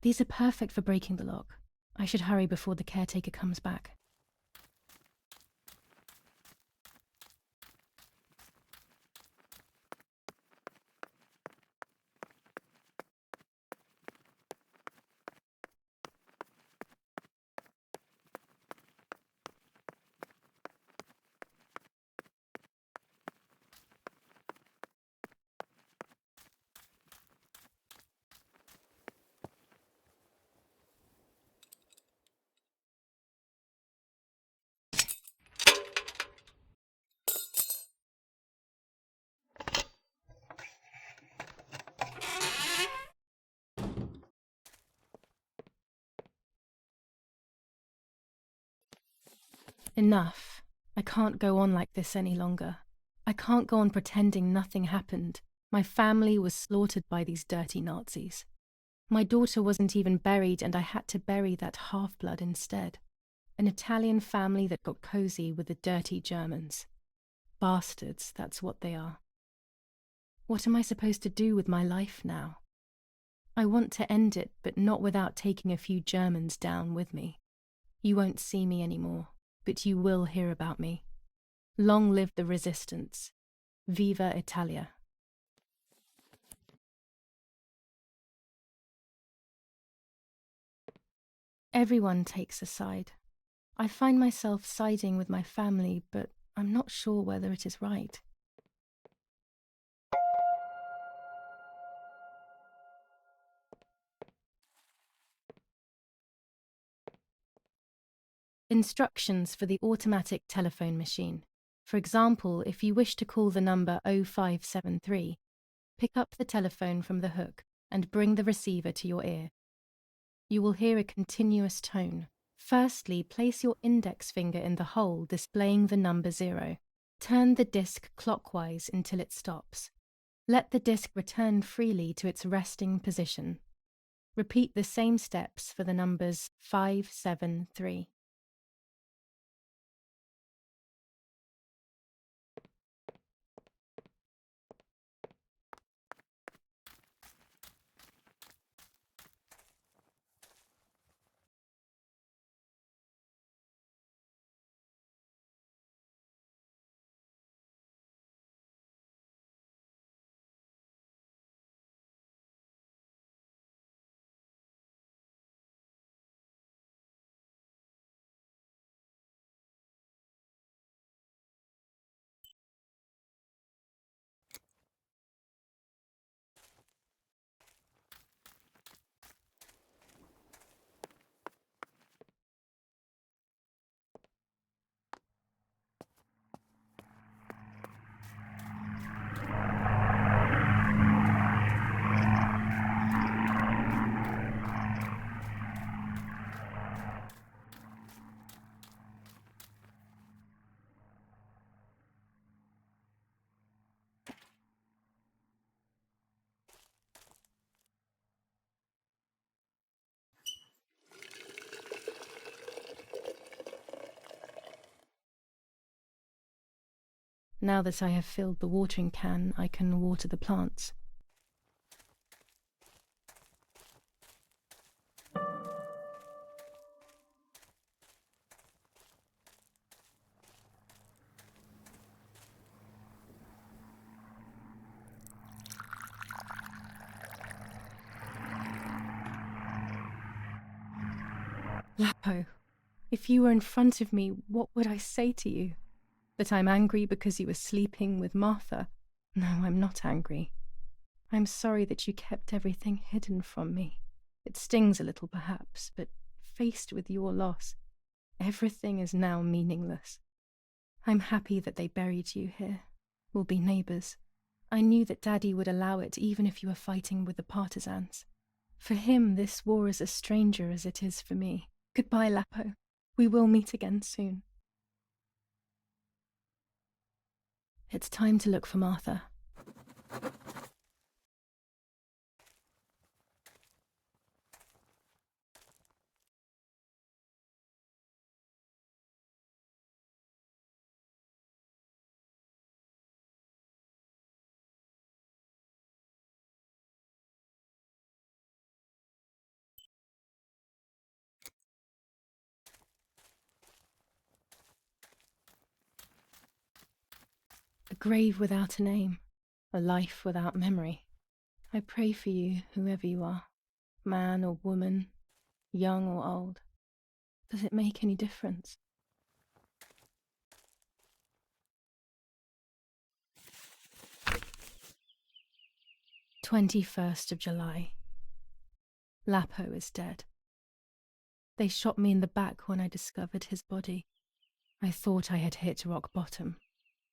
These are perfect for breaking the lock. I should hurry before the caretaker comes back. Enough. I can't go on like this any longer. I can't go on pretending nothing happened. My family was slaughtered by these dirty Nazis. My daughter wasn't even buried, and I had to bury that half-blood instead. An Italian family that got cozy with the dirty Germans. Bastards, that's what they are. What am I supposed to do with my life now? I want to end it, but not without taking a few Germans down with me. You won't see me anymore, but you will hear about me. Long live the resistance. Viva Italia. Everyone takes a side. I find myself siding with my family, but I'm not sure whether it is right. Instructions for the automatic telephone machine. For example, if you wish to call the number 0573, pick up the telephone from the hook and bring the receiver to your ear. You will hear a continuous tone. Firstly, place your index finger in the hole displaying the number 0. Turn the disc clockwise until it stops. Let the disc return freely to its resting position. Repeat the same steps for the numbers 573. Now that I have filled the watering can, I can water the plants. Lapo, if you were in front of me, what would I say to you? That I'm angry because you were sleeping with Martha? No, I'm not angry. I'm sorry that you kept everything hidden from me. It stings a little, perhaps, but faced with your loss, everything is now meaningless. I'm happy that they buried you here. We'll be neighbours. I knew that Daddy would allow it even if you were fighting with the partisans. For him, this war is a stranger as it is for me. Goodbye, Lapo. We will meet again soon. It's time to look for Martha. A grave without a name, a life without memory. I pray for you, whoever you are, man or woman, young or old. Does it make any difference? 21st of July. Lapo is dead. They shot me in the back when I discovered his body. I thought I had hit rock bottom.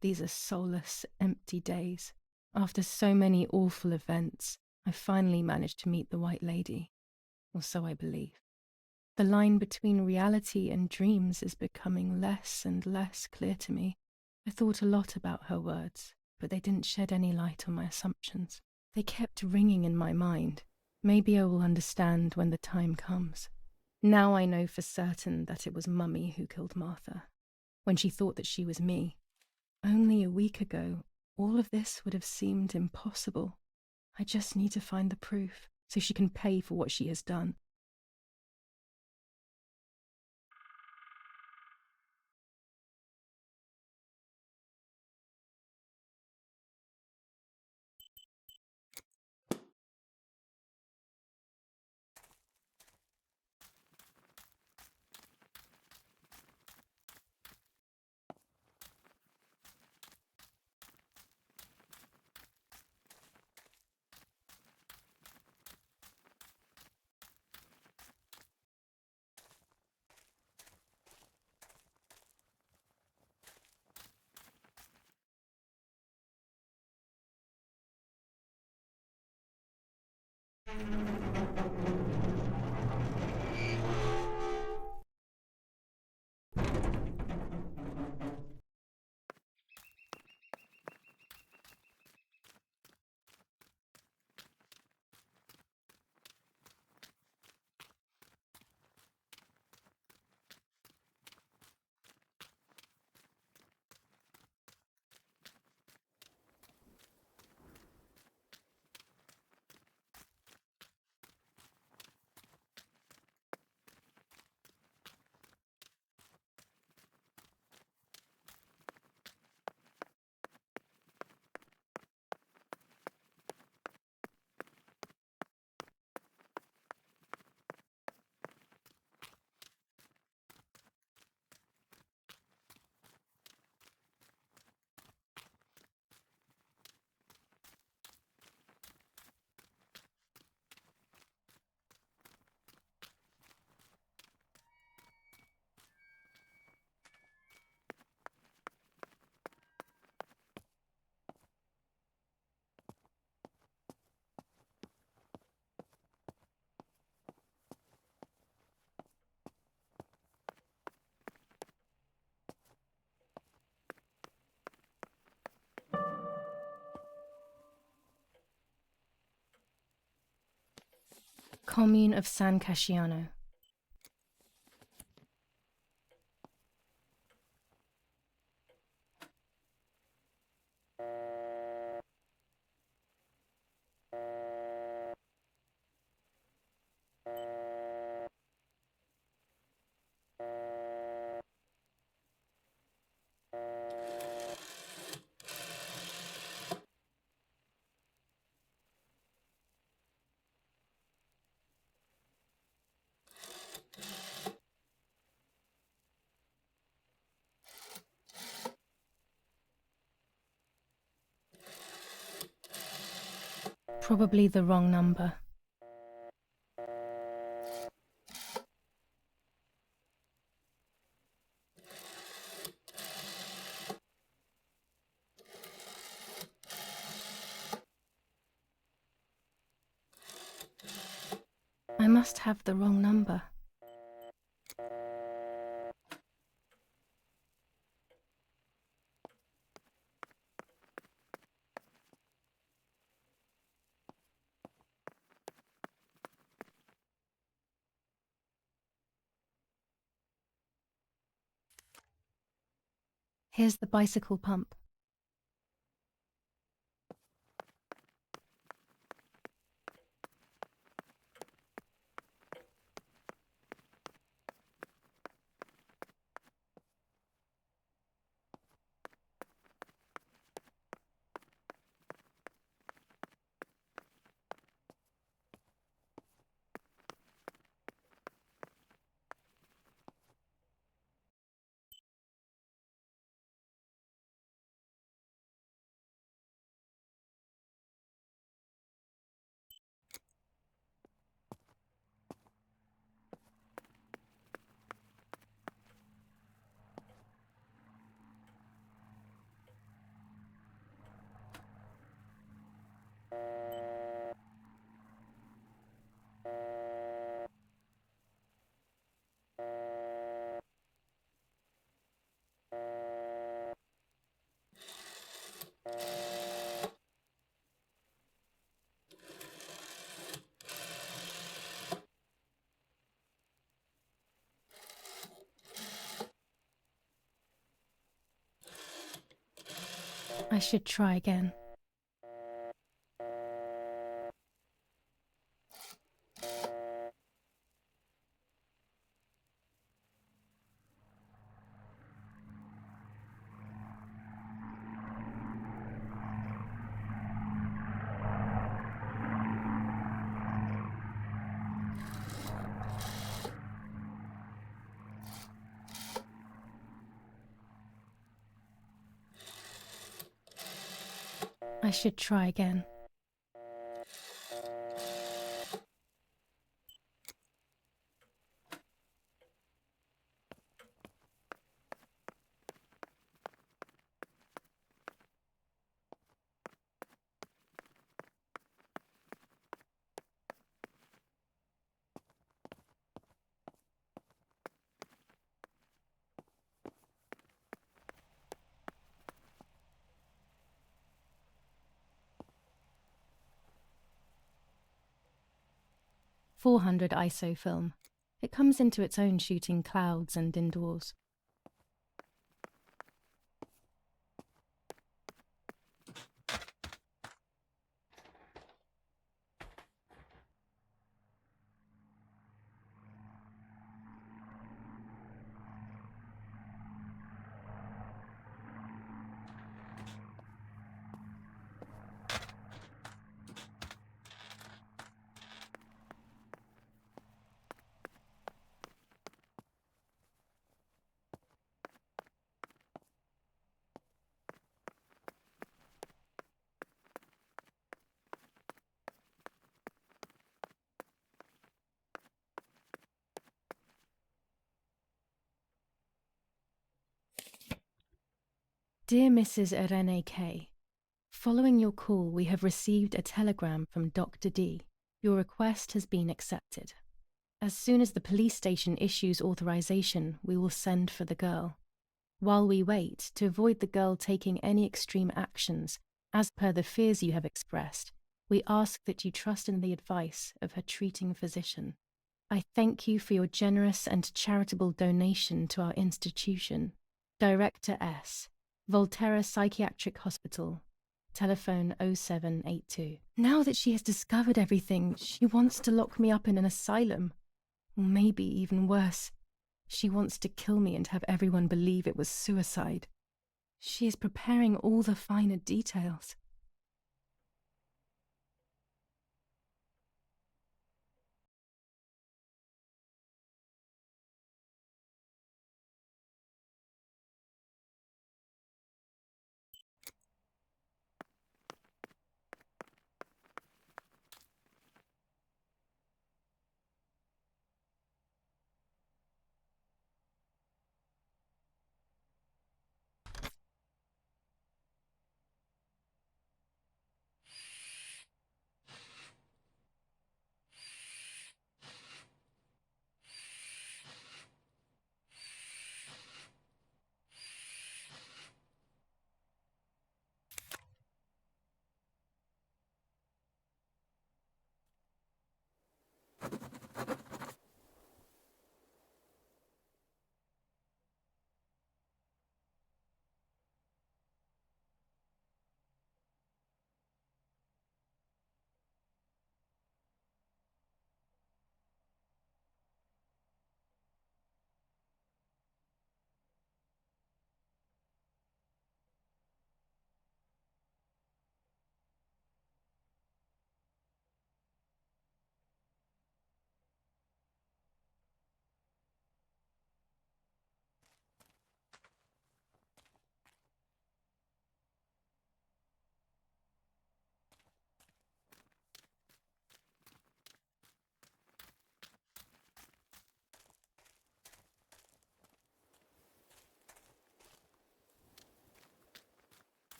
These are soulless, empty days. After so many awful events, I finally managed to meet the White Lady, or so I believe. The line between reality and dreams is becoming less and less clear to me. I thought a lot about her words, but they didn't shed any light on my assumptions. They kept ringing in my mind. Maybe I will understand when the time comes. Now I know for certain that it was Mummy who killed Martha, when she thought that she was me. Only a week ago, all of this would have seemed impossible. I just need to find the proof, so she can pay for what she has done. Commune of San Casciano. Probably the wrong number. I must have the wrong number. Here's the bicycle pump. I should try again. I should try again. 400 ISO film. It comes into its own shooting clouds and indoors. Dear Mrs. Irene K., following your call, we have received a telegram from Dr. D. Your request has been accepted. As soon as the police station issues authorization, we will send for the girl. While we wait, to avoid the girl taking any extreme actions, as per the fears you have expressed, we ask that you trust in the advice of her treating physician. I thank you for your generous and charitable donation to our institution. Director S., Volterra Psychiatric Hospital, telephone 0782. Now that she has discovered everything, she wants to lock me up in an asylum. Or maybe even worse, she wants to kill me and have everyone believe it was suicide. She is preparing all the finer details.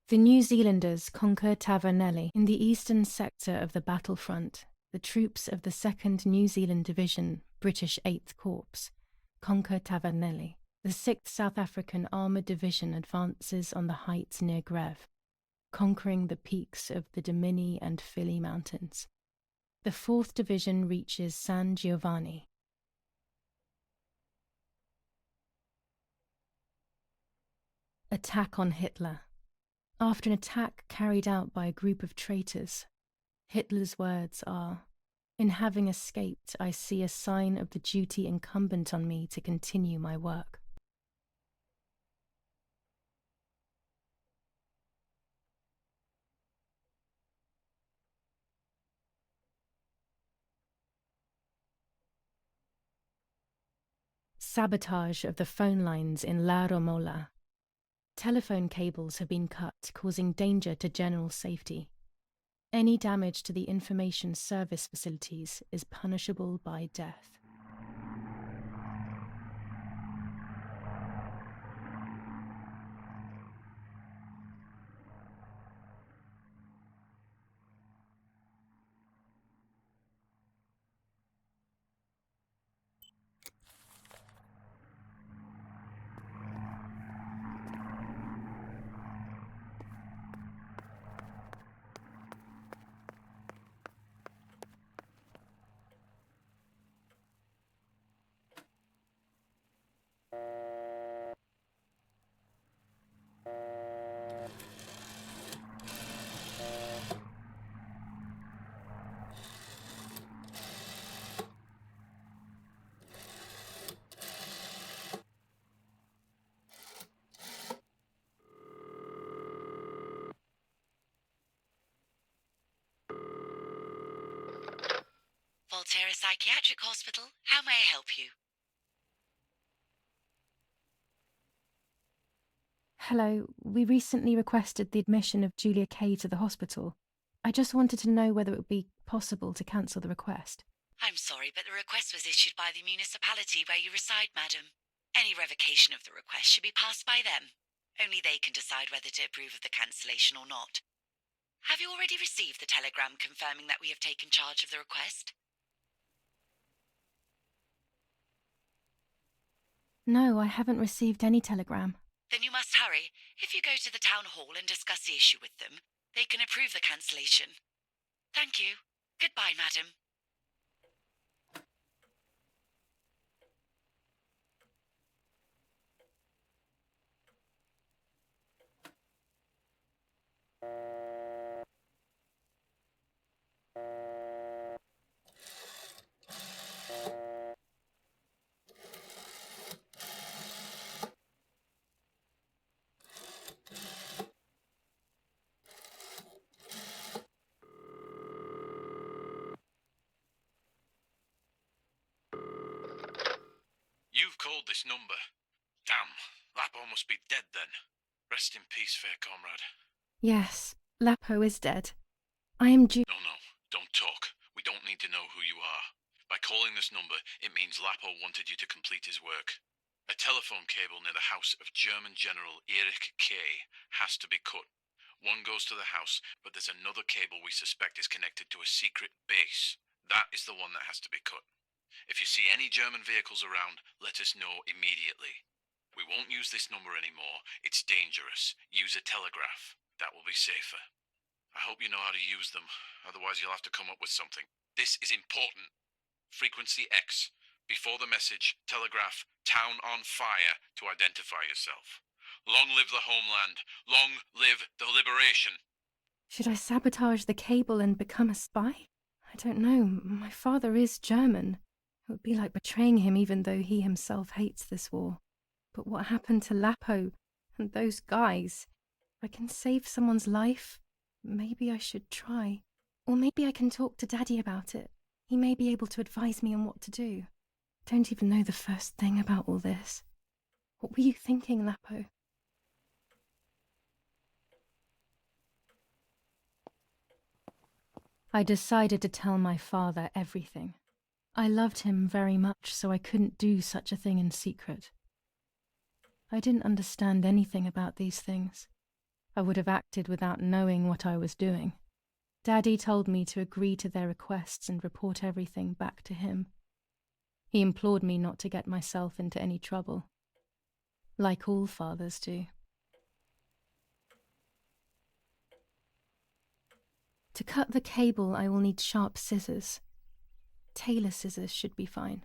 The New Zealanders conquer THY in the eastern sector of the battlefront. The troops of the 2nd New Zealand Division, British 8th Corps, conquer THY. The 6th South African Armoured Division advances on the heights near Greve, conquering the peaks of the Dimini and Philly Mountains. The 4th Division reaches San Giovanni. Attack on Hitler. After an attack carried out by a group of traitors, Hitler's words are, "In having escaped, I see a sign of the duty incumbent on me to continue my work." Sabotage of the phone lines in La Romola. Telephone cables have been cut, causing danger to general safety. Any damage to the information service facilities is punishable by death. Volterra Psychiatric Hospital, how may I help you? Hello, we recently requested the admission of Julia Kay to the hospital. I just wanted to know whether it would be possible to cancel the request. I'm sorry, but the request was issued by the municipality where you reside, madam. Any revocation of the request should be passed by them. Only they can decide whether to approve of the cancellation or not. Have you already received the telegram confirming that we have taken charge of the request? No, I haven't received any telegram. Then you must hurry. If you go to the town hall and discuss the issue with them, they can approve the cancellation. Thank you. Goodbye, madam. You've called this number. Damn, Lapo must be dead then. Rest in peace, fair comrade. Yes, Lapo is dead. I am due. No, don't talk. We don't need to know who you are. By calling this number, it means Lapo wanted you to complete his work. A telephone cable near the house of German General Erich Kay has to be cut. One goes to the house, but there's another cable we suspect is connected to a secret base. That is the one that has to be cut. If you see any German vehicles around, let us know immediately. We won't use this number anymore. It's dangerous. Use a telegraph. That will be safer. I hope you know how to use them. Otherwise, you'll have to come up with something. This is important. Frequency X. Before the message, telegraph, town on fire to identify yourself. Long live the homeland. Long live the liberation. Should I sabotage the cable and become a spy? I don't know. My father is German. It would be like betraying him even though he himself hates this war. But what happened to Lapo and those guys? If I can save someone's life, maybe I should try. Or maybe I can talk to Daddy about it. He may be able to advise me on what to do. Don't even know the first thing about all this. What were you thinking, Lapo? I decided to tell my father everything. I loved him very much, so I couldn't do such a thing in secret. I didn't understand anything about these things. I would have acted without knowing what I was doing. Daddy told me to agree to their requests and report everything back to him. He implored me not to get myself into any trouble, like all fathers do. To cut the cable, I will need sharp scissors. Tailor scissors should be fine.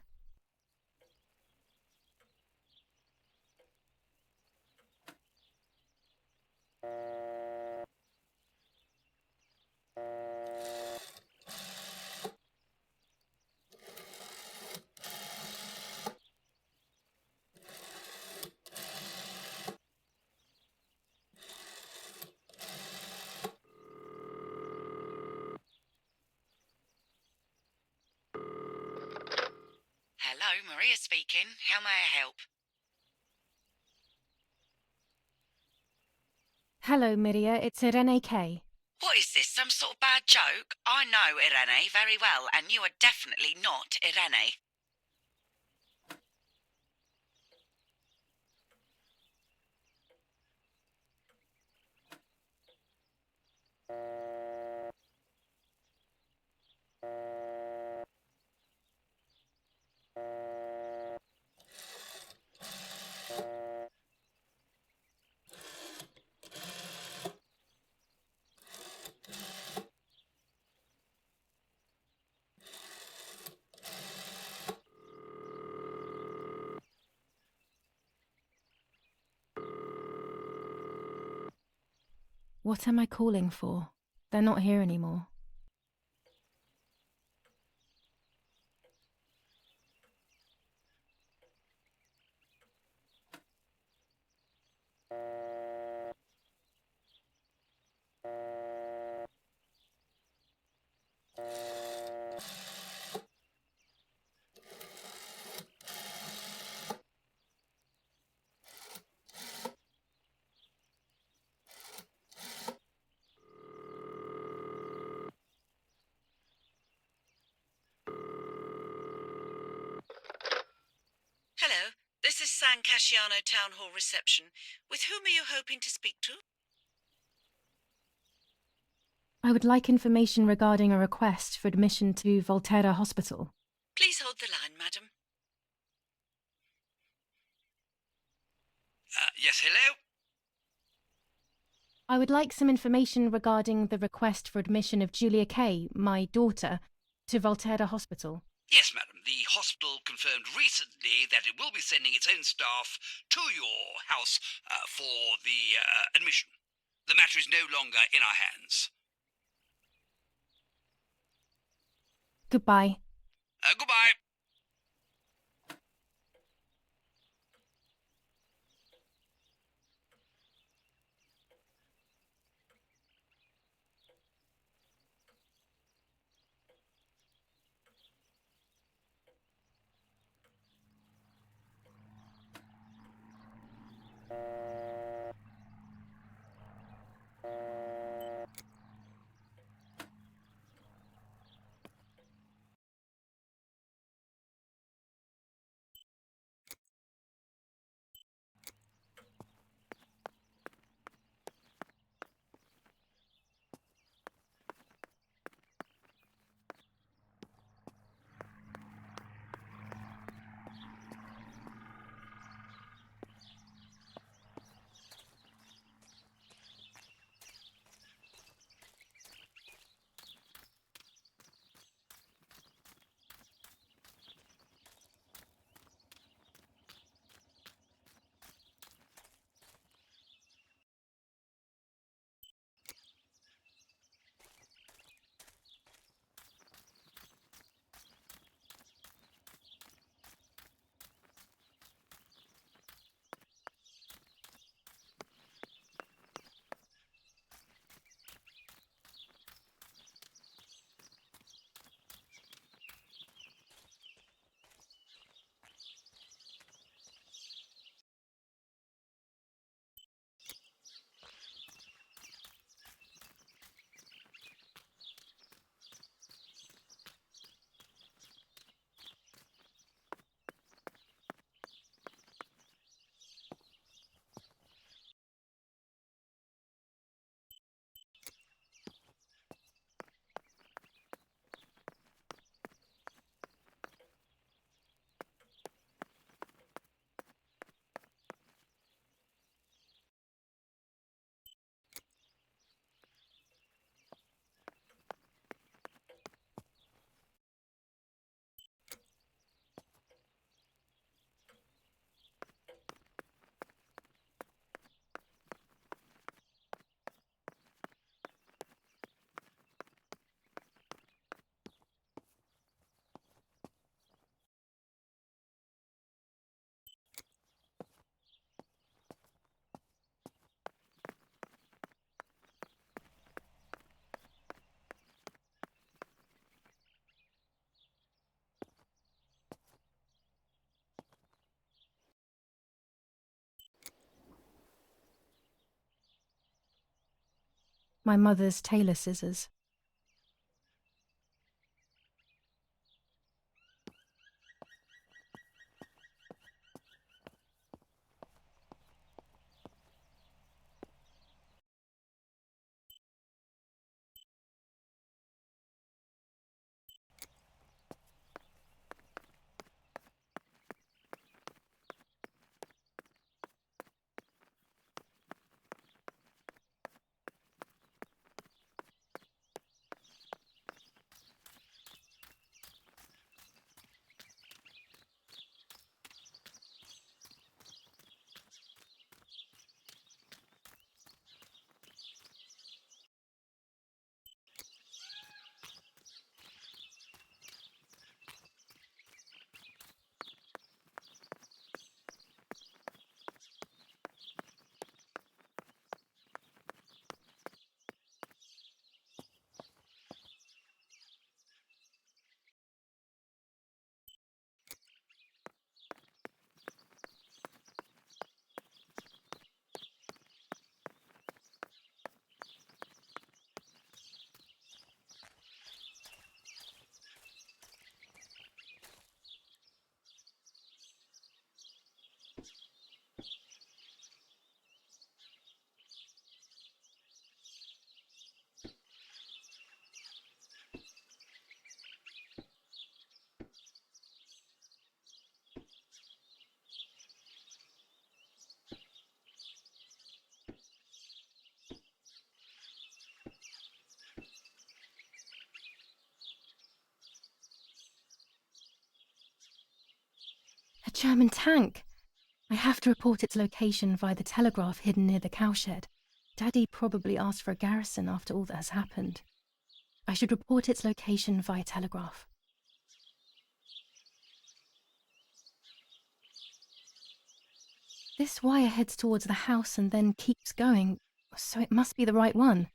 Hello, Maria speaking. How may I help? Hello, Miria, it's Irene K. What is this, some sort of bad joke? I know Irene very well, and you are definitely not Irene. What am I calling for? They're not here anymore. Hello, this is San Casciano Town Hall reception. With whom are you hoping to speak to? I would like information regarding a request for admission to Volterra Hospital. Please hold the line, madam. Yes, hello? I would like some information regarding the request for admission of Julia Kay, my daughter, to Volterra Hospital. Yes, madam. The hospital confirmed recently that it will be sending its own staff to your house for the admission. The matter is no longer in our hands. Goodbye. Goodbye. My mother's tailor scissors. A German tank! I have to report its location via the telegraph hidden near the cowshed. Daddy probably asked for a garrison after all that has happened. I should report its location via telegraph. This wire heads towards the house and then keeps going, so it must be the right one.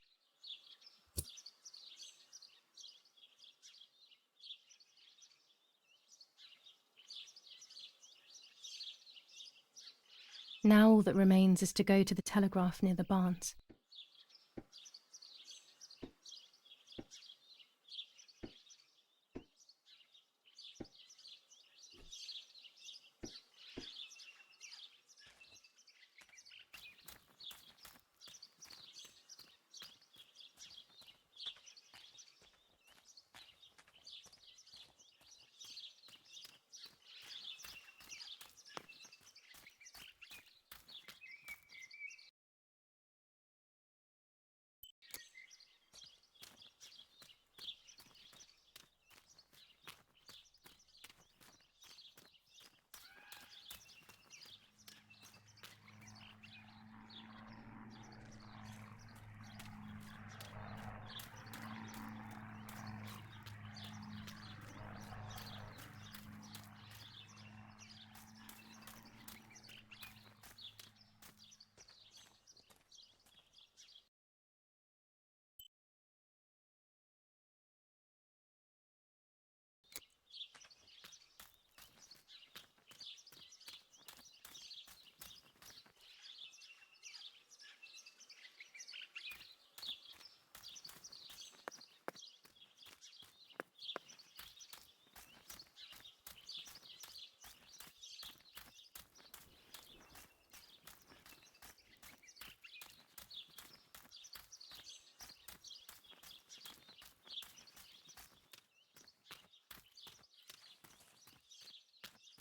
Now all that remains is to go to the telegraph near the barns.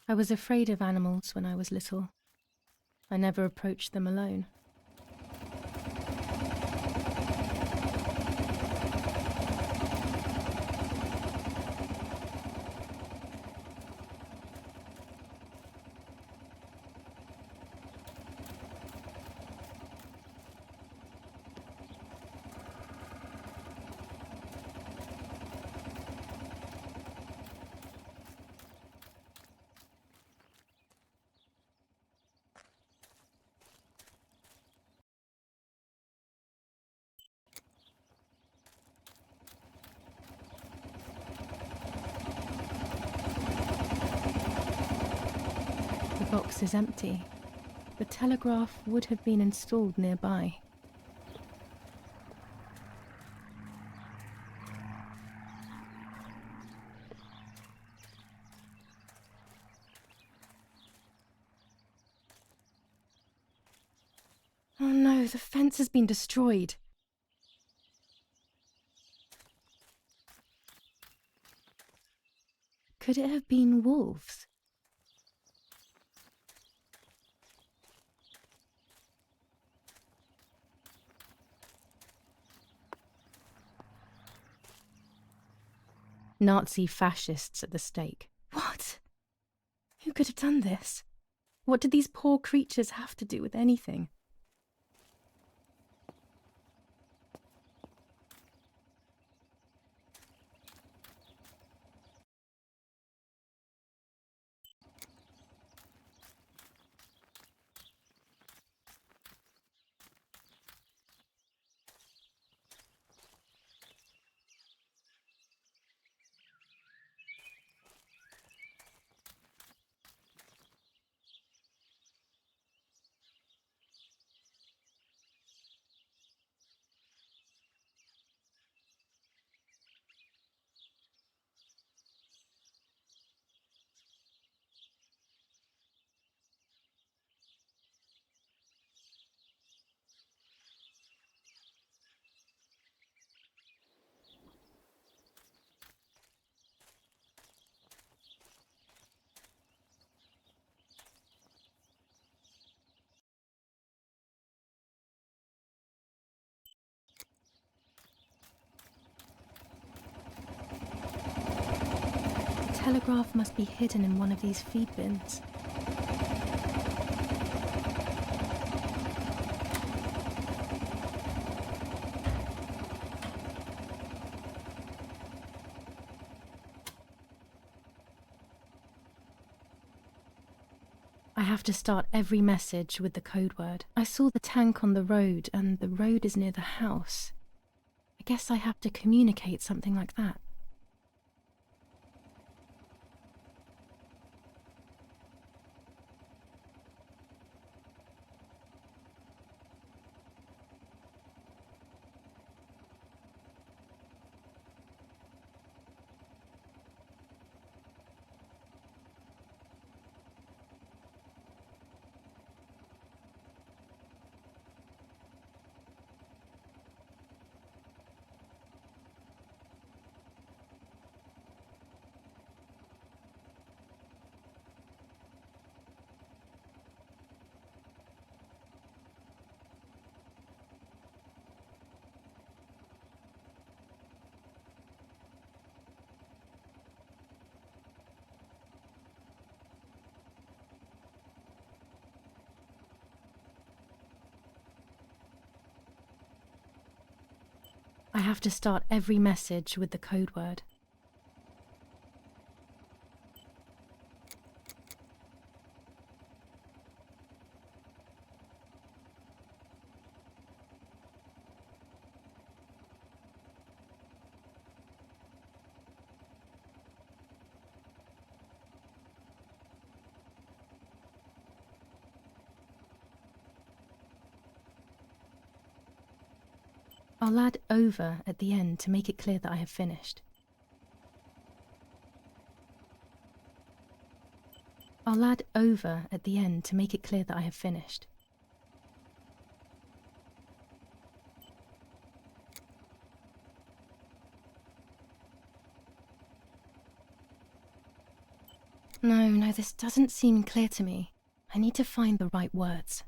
I was afraid of animals when I was little. I never approached them alone. The box is empty. The telegraph would have been installed nearby. Oh no, the fence has been destroyed. Could it have been wolves? Nazi fascists at the stake. What? Who could have done this? What did these poor creatures have to do with anything? The telegraph must be hidden in one of these feed bins. I have to start every message with the code word. I saw the tank on the road, and the road is near the house. I guess I have to communicate something like that. I have to start every message with the code word. I'll add over at the end to make it clear that I have finished. I'll add over at the end to make it clear that I have finished. No, this doesn't seem clear to me. I need to find the right words.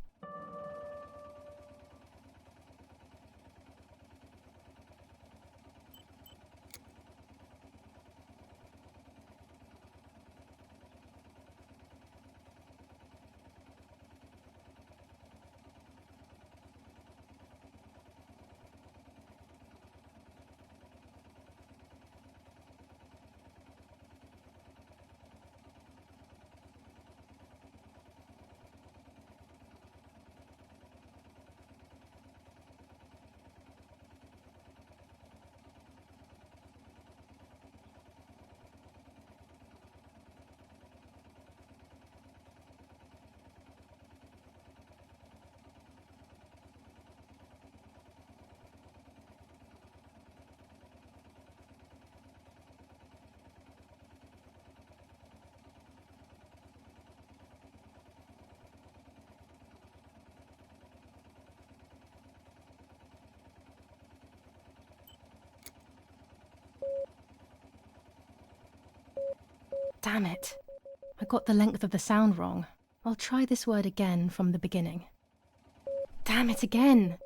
Damn it. I got the length of the sound wrong. I'll try this word again from the beginning. Damn it again!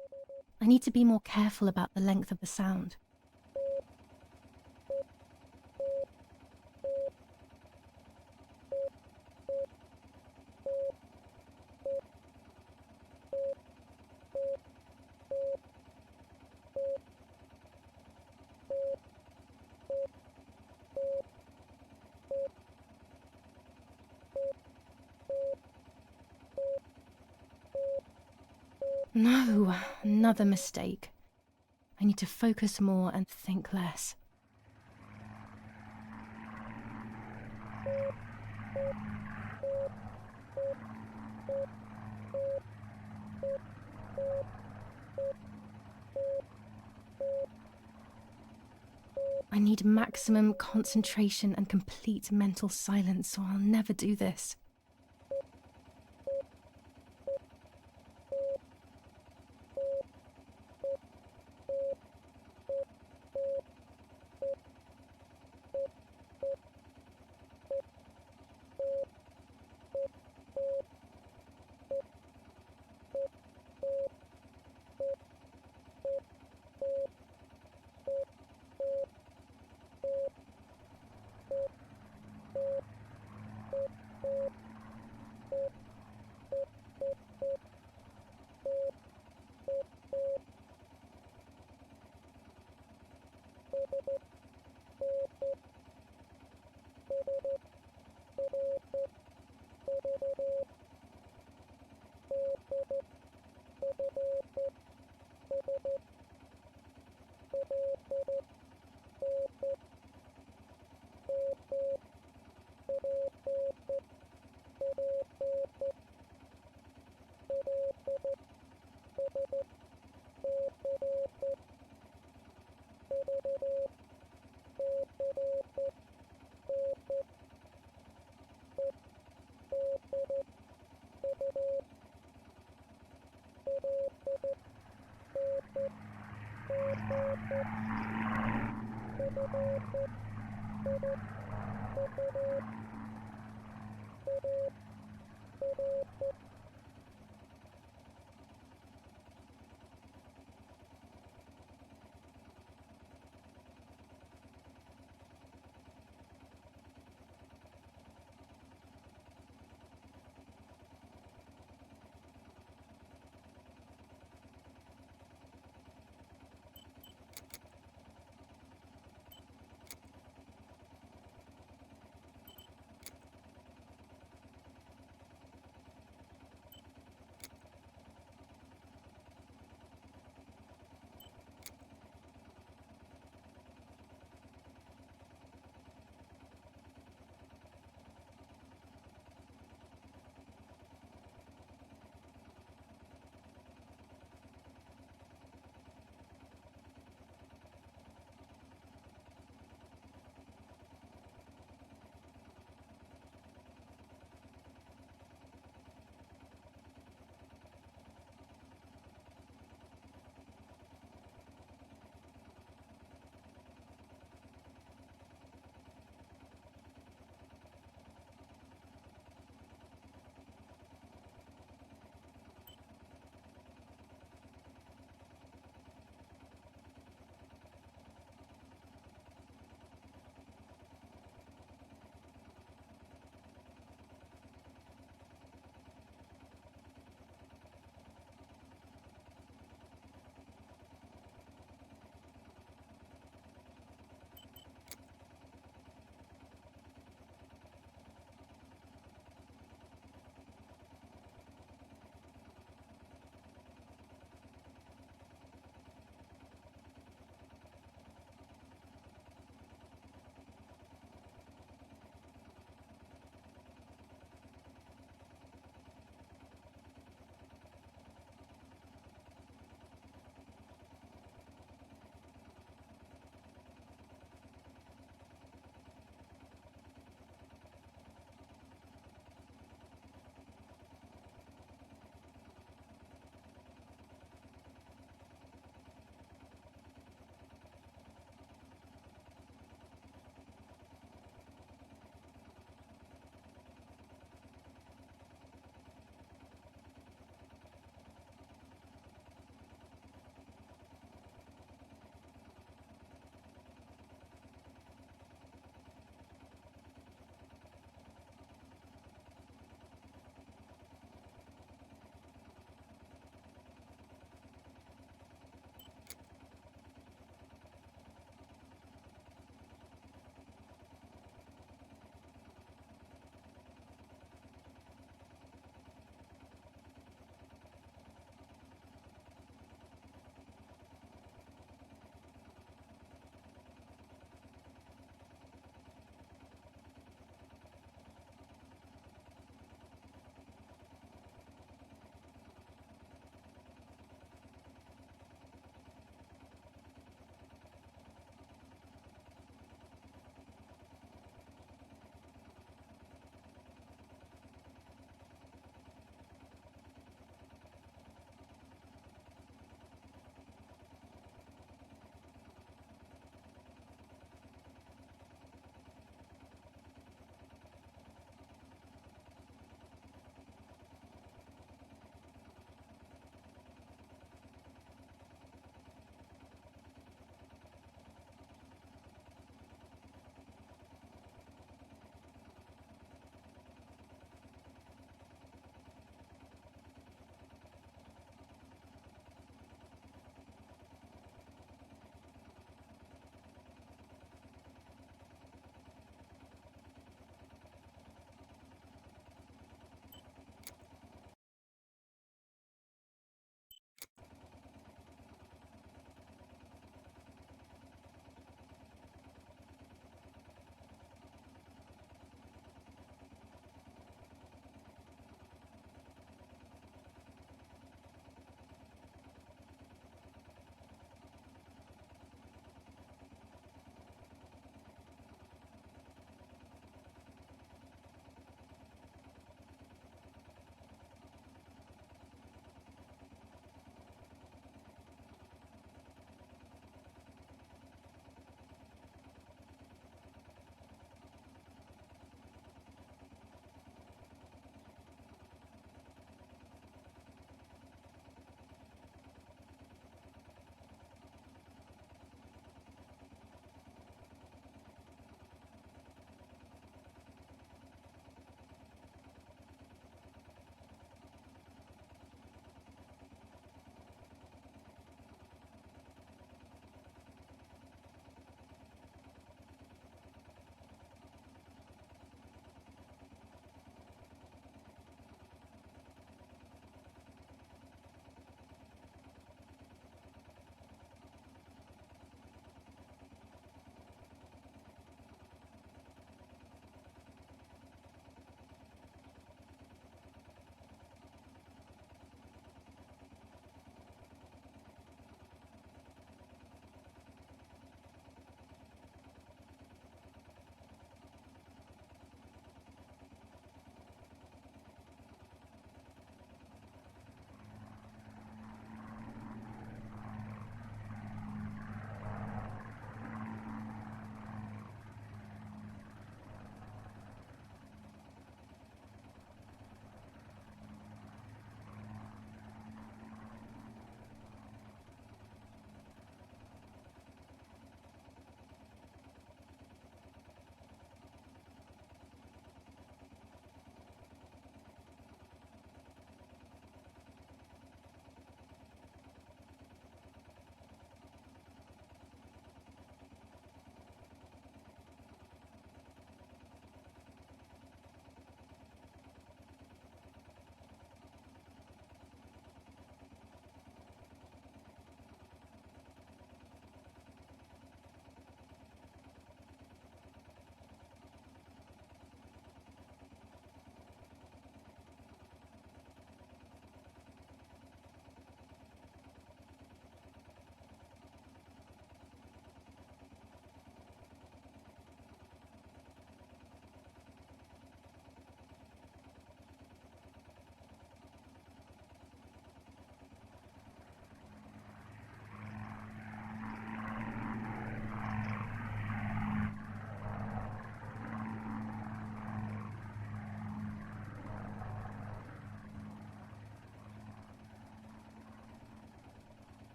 I need to be more careful about the length of the sound. No, another mistake. I need to focus more and think less. I need maximum concentration and complete mental silence, or I'll never do this.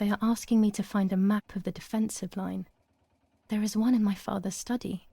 They are asking me to find a map of the defensive line. There is one in my father's study.